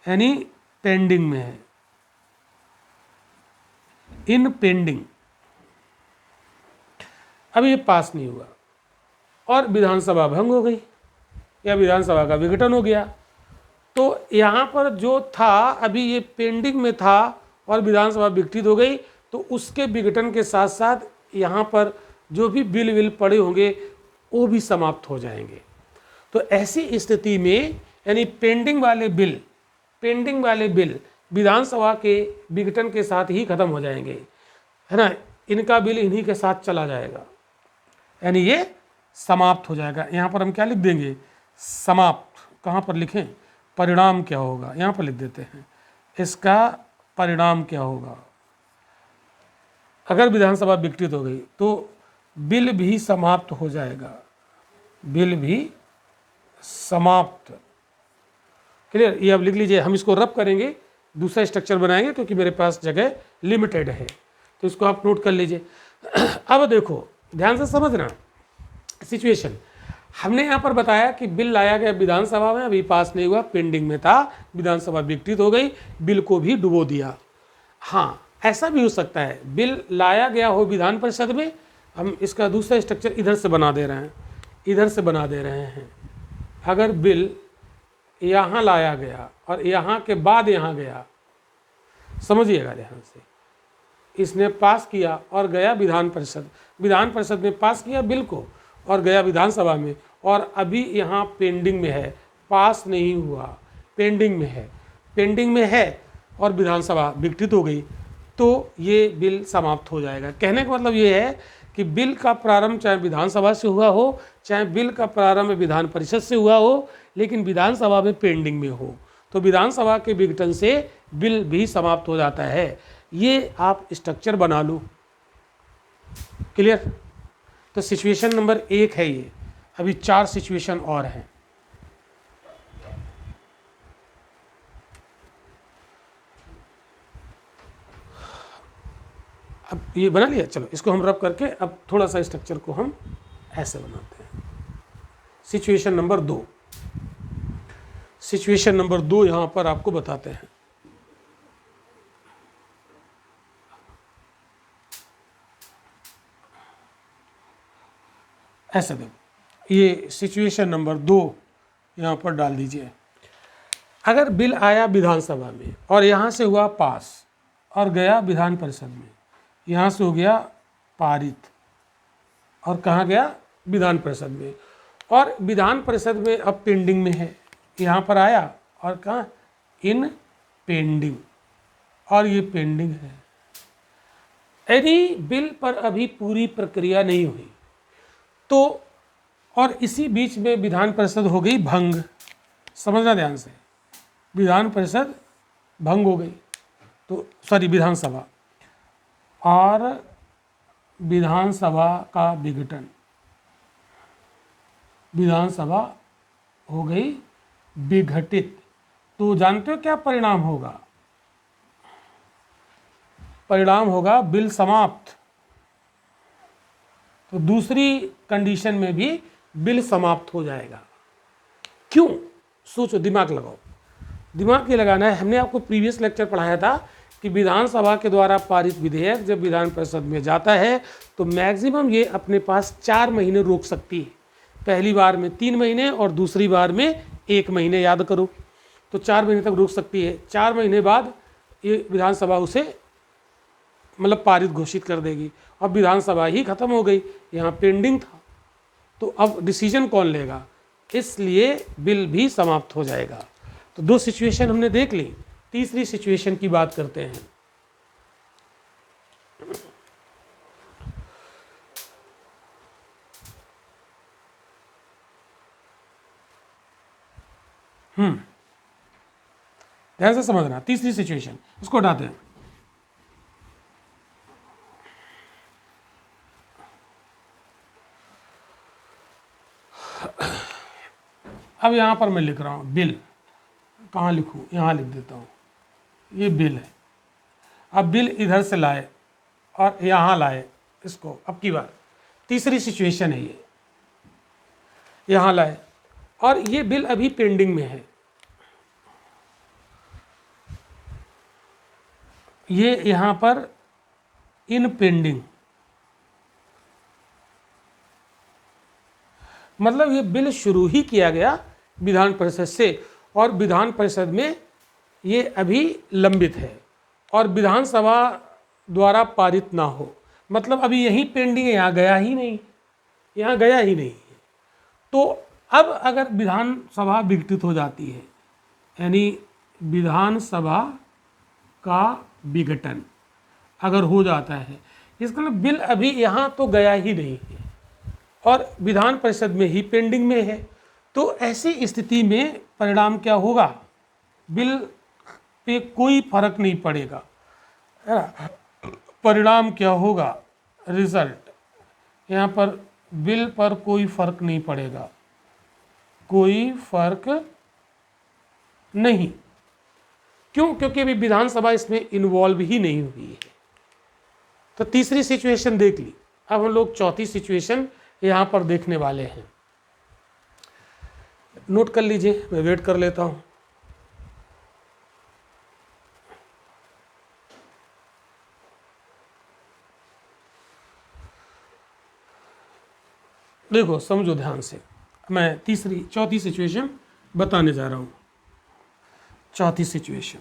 यानी पेंडिंग में है, इन पेंडिंग, अभी ये पास नहीं हुआ और विधानसभा भंग हो गई या विधानसभा का विघटन हो गया। तो यहाँ पर जो था, अभी ये पेंडिंग में था और विधानसभा विघटित हो गई तो उसके विघटन के साथ साथ यहाँ पर जो भी बिल विल पड़े होंगे वो भी समाप्त हो जाएंगे। तो ऐसी स्थिति में यानी पेंडिंग वाले बिल विधानसभा के विघटन के साथ ही खत्म हो जाएंगे, है ना। इनका बिल इन्हीं के साथ चला जाएगा, यानी ये समाप्त हो जाएगा। यहाँ पर हम क्या लिख देंगे, समाप्त। कहाँ पर लिखें, परिणाम क्या होगा, यहाँ पर लिख देते हैं, इसका परिणाम क्या होगा। अगर विधानसभा विघटित हो गई तो बिल भी समाप्त हो जाएगा, बिल भी समाप्त। क्लियर, ये अब लिख लीजिए। हम इसको रब करेंगे, दूसरा स्ट्रक्चर बनाएंगे क्योंकि मेरे पास जगह लिमिटेड है, तो इसको आप नोट कर लीजिए। अब देखो ध्यान से समझना सिचुएशन। हमने यहाँ पर बताया कि बिल लाया गया विधानसभा में, अभी पास नहीं हुआ, पेंडिंग में था, विधानसभा विघटित हो गई, बिल को भी डुबो दिया। हाँ, ऐसा भी हो सकता है बिल लाया गया हो विधान परिषद में, हम इसका दूसरा स्ट्रक्चर इधर से बना दे रहे हैं, अगर बिल यहाँ लाया गया और यहाँ के बाद यहाँ गया, समझिएगा ध्यान से, इसने पास किया और गया विधान परिषद ने पास किया बिल को और गया विधानसभा में, और अभी यहाँ पेंडिंग में है, पास नहीं हुआ, पेंडिंग में है और विधानसभा विघटित हो गई, तो ये बिल समाप्त हो जाएगा। कहने का मतलब ये है कि बिल का प्रारंभ चाहे विधानसभा से हुआ हो, चाहे बिल का प्रारंभ विधान परिषद से हुआ हो, लेकिन विधानसभा में पेंडिंग में हो, तो विधानसभा के विघटन से बिल भी समाप्त हो जाता है। ये आप स्ट्रक्चर बना लो। क्लियर, तो सिचुएशन नंबर 1 है ये। अभी 4 सिचुएशन और हैं। अब ये बना लिया, चलो इसको हम रब करके अब थोड़ा सा स्ट्रक्चर को हम ऐसे बनाते हैं। सिचुएशन नंबर 2 यहाँ पर आपको बताते हैं। ऐसे देखो, ये सिचुएशन नंबर 2 यहाँ पर डाल दीजिए। अगर बिल आया विधानसभा में और यहाँ से हुआ पास और गया विधान परिषद में, यहाँ से हो गया पारित और कहाँ गया, विधान परिषद में, और विधान परिषद में अब पेंडिंग में है, यहाँ पर आया और कहाँ, इन पेंडिंग, और ये पेंडिंग है। यदि बिल पर अभी पूरी प्रक्रिया नहीं हुई तो, और इसी बीच में विधान परिषद हो गई भंग, समझना ध्यान से, विधान परिषद भंग हो गई, तो सॉरी विधानसभा, और विधानसभा का विघटन, विधानसभा हो गई विघटित, तो जानते हो क्या परिणाम होगा, परिणाम होगा बिल समाप्त। तो दूसरी कंडीशन में भी बिल समाप्त हो जाएगा। क्यों, सोचो, दिमाग लगाओ, दिमाग ये लगाना है। हमने आपको प्रीवियस लेक्चर पढ़ाया था कि विधानसभा के द्वारा पारित विधेयक जब विधान परिषद में जाता है तो मैक्सिमम ये अपने पास 4 महीने रोक सकती है। पहली बार में 3 महीने और दूसरी बार में 1 महीने, याद करो, तो 4 महीने तक रोक सकती है। 4 महीने बाद ये विधानसभा उसे मतलब पारित घोषित कर देगी। अब विधानसभा ही खत्म हो गई, यहाँ पेंडिंग था, तो अब डिसीजन कौन लेगा, इसलिए बिल भी समाप्त हो जाएगा। तो 2 सिचुएशन हमने देख ली, तीसरी सिचुएशन की बात करते हैं। ध्यान से समझना, तीसरी सिचुएशन, इसको हटाते हैं। अब यहाँ पर मैं लिख रहा हूँ बिल, कहाँ लिखूँ, यहाँ लिख देता हूँ, ये बिल है। अब बिल इधर से लाए और यहाँ लाए इसको, अब की बार तीसरी सिचुएशन है ये, यहाँ लाए और ये बिल अभी पेंडिंग में है, ये यहाँ पर इन पेंडिंग, मतलब ये बिल शुरू ही किया गया विधान परिषद से और विधान परिषद में ये अभी लंबित है और विधानसभा द्वारा पारित ना हो, मतलब अभी यही पेंडिंग है, यहाँ गया ही नहीं, यहाँ गया ही नहीं। तो अब अगर विधानसभा विघटित हो जाती है, यानी विधानसभा का विघटन अगर हो जाता है, इसका मतलब बिल अभी यहाँ तो गया ही नहीं है और विधान परिषद में ही पेंडिंग में है, तो ऐसी स्थिति में परिणाम क्या होगा, बिल पे कोई फर्क नहीं पड़ेगा, है ना। परिणाम क्या होगा, रिजल्ट, यहाँ पर बिल पर कोई फर्क नहीं पड़ेगा, कोई फर्क नहीं। क्यों? क्योंकि अभी विधानसभा इसमें इन्वॉल्व ही नहीं हुई है। तो तीसरी सिचुएशन देख ली, अब हम लोग चौथी सिचुएशन यहाँ पर देखने वाले हैं। नोट कर लीजिए, मैं वेट कर लेता हूँ। देखो समझो ध्यान से, मैं चौथी सिचुएशन बताने जा रहा हूँ। चौथी सिचुएशन,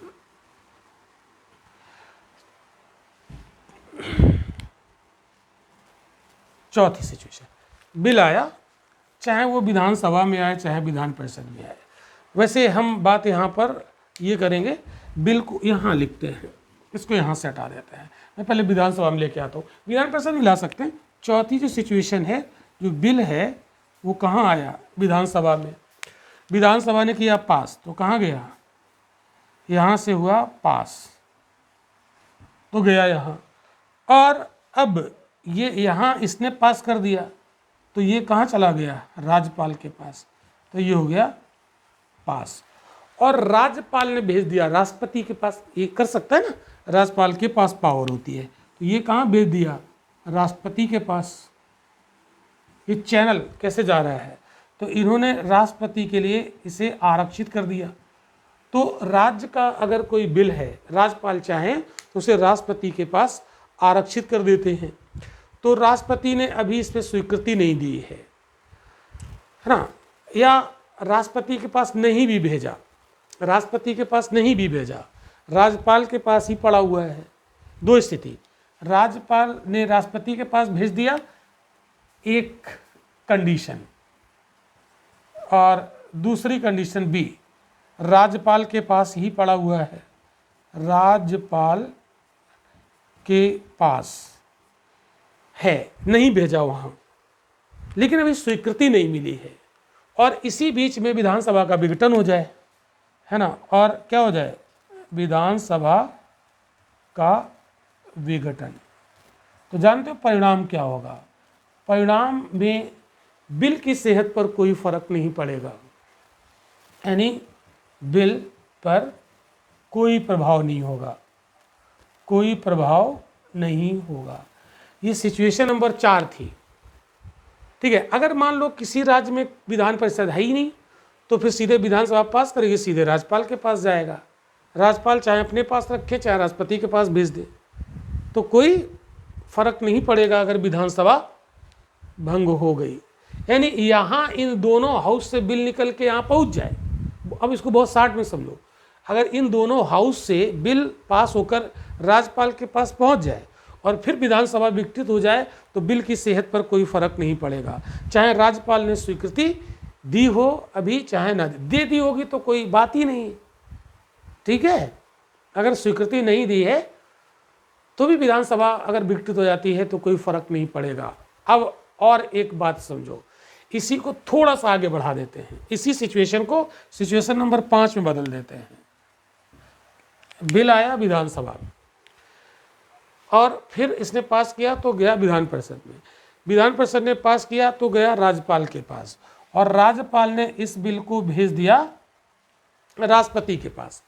बिल आया, चाहे वो विधानसभा में आए चाहे विधान परिषद में आए। वैसे हम बात यहाँ पर ये करेंगे, बिल को यहाँ लिखते हैं, इसको यहाँ से हटा देते हैं। मैं पहले विधानसभा में लेके आता हूँ, विधान परिषद में ला सकते हैं। चौथी जो सिचुएशन है, जो बिल है वो कहाँ आया, विधानसभा में। विधानसभा ने किया पास, तो कहाँ गया, यहाँ से हुआ पास, तो गया यहाँ। और अब ये यहाँ इसने पास कर दिया, तो ये कहाँ चला गया, राज्यपाल के पास, तो ये हो गया पास। और राज्यपाल ने भेज दिया राष्ट्रपति के पास, ये कर सकता है ना, राज्यपाल के पास पावर होती है, तो ये कहाँ भेज दिया, राष्ट्रपति के पास। ये चैनल कैसे जा रहा है, तो इन्होंने राष्ट्रपति के लिए इसे आरक्षित कर दिया। तो राज्य का अगर कोई बिल है, राज्यपाल चाहे तो उसे राष्ट्रपति के पास आरक्षित कर देते हैं। तो राष्ट्रपति ने अभी इस पर स्वीकृति नहीं दी है ना, या राष्ट्रपति के पास नहीं भी भेजा, राष्ट्रपति के पास नहीं भी भेजा, राज्यपाल के पास ही पड़ा हुआ है। दो स्थिति, राज्यपाल ने राष्ट्रपति के पास भेज दिया, एक कंडीशन, और दूसरी कंडीशन बी, राज्यपाल के पास ही पड़ा हुआ है, राज्यपाल के पास है, नहीं भेजा वहाँ, लेकिन अभी स्वीकृति नहीं मिली है। और इसी बीच में विधानसभा का विघटन हो जाए, है ना, और क्या हो जाए, विधानसभा का विघटन, तो जानते हो परिणाम क्या होगा। परिणाम में बिल की सेहत पर कोई फर्क नहीं पड़ेगा, यानी बिल पर कोई प्रभाव नहीं होगा, कोई प्रभाव नहीं होगा। ये सिचुएशन नंबर 4 थी, ठीक है। अगर मान लो किसी राज्य में विधान परिषद है ही नहीं, तो फिर सीधे विधानसभा पास करेगी, सीधे राज्यपाल के पास जाएगा, राज्यपाल चाहे अपने पास रखे चाहे राष्ट्रपति के पास भेज दे, तो कोई फर्क नहीं पड़ेगा अगर विधानसभा भंग हो गई। यानी यहाँ इन दोनों हाउस से बिल निकल के यहाँ पहुँच जाए, अब इसको बहुत शार्ट में समझो, अगर इन दोनों हाउस से बिल पास होकर राज्यपाल के पास पहुँच जाए और फिर विधानसभा विघटित हो जाए, तो बिल की सेहत पर कोई फर्क नहीं पड़ेगा। चाहे राज्यपाल ने स्वीकृति दी हो अभी, चाहे ना दे दी होगी तो कोई बात ही नहीं, ठीक है। अगर स्वीकृति नहीं दी है तो भी विधानसभा अगर विघटित हो जाती है तो कोई फर्क नहीं पड़ेगा। अब और एक बात समझो, इसी को थोड़ा सा आगे बढ़ा देते हैं, इसी सिचुएशन को सिचुएशन नंबर 5 में बदल देते हैं। बिल आया विधानसभा में और फिर इसने पास किया तो गया विधान परिषद में, विधान परिषद ने पास किया तो गया राज्यपाल के पास, और राज्यपाल ने इस बिल को भेज दिया राष्ट्रपति के पास।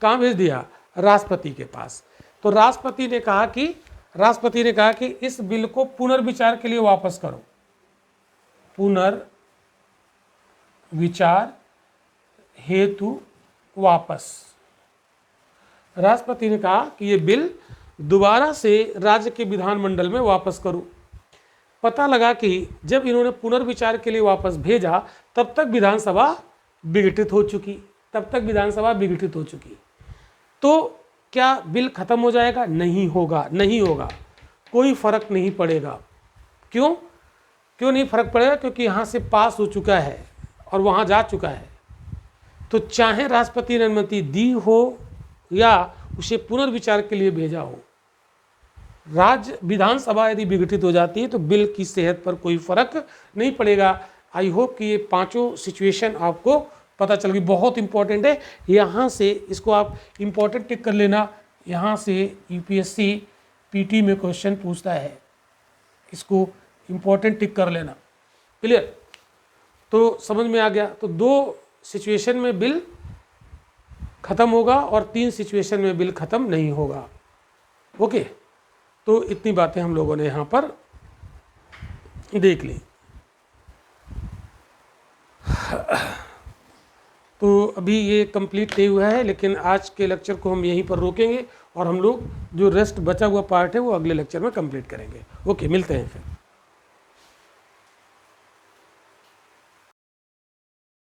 कहाँ भेज दिया, राष्ट्रपति के पास। तो राष्ट्रपति ने कहा कि इस बिल को पुनर्विचार के लिए वापस करो, पुनर्विचार हेतु वापस। राष्ट्रपति ने कहा कि ये बिल दोबारा से राज्य के विधानमंडल में वापस करो। पता लगा कि जब इन्होंने पुनर्विचार के लिए वापस भेजा तब तक विधानसभा विघटित हो चुकी, तो क्या बिल ख़त्म हो जाएगा? नहीं होगा, नहीं होगा, कोई फ़र्क नहीं पड़ेगा। क्यों नहीं फ़र्क पड़ेगा? क्योंकि यहाँ से पास हो चुका है और वहाँ जा चुका है। तो चाहे राष्ट्रपति ने अनुमति दी हो या उसे पुनर्विचार के लिए भेजा हो, राज्य विधानसभा यदि विघटित हो जाती है तो बिल की सेहत पर कोई फर्क नहीं पड़ेगा। आई होप कि ये पांचों सिचुएशन आपको पता चल गई। बहुत इंपॉर्टेंट है, यहाँ से इसको आप इंपॉर्टेंट टिक कर लेना। यहाँ से यूपीएससी पीटी में क्वेश्चन पूछता है, इसको इंपॉर्टेंट टिक कर लेना। क्लियर? तो समझ में आ गया। तो 2 सिचुएशन में बिल खत्म होगा और 3 सिचुएशन में बिल खत्म नहीं होगा। ओके, तो इतनी बातें हम लोगों ने यहाँ पर देख ली। तो अभी ये कंप्लीट नहीं हुआ है, लेकिन आज के लेक्चर को हम यहीं पर रोकेंगे और हम लोग जो रेस्ट बचा हुआ पार्ट है वो अगले लेक्चर में कंप्लीट करेंगे। ओके, मिलते हैं फिर।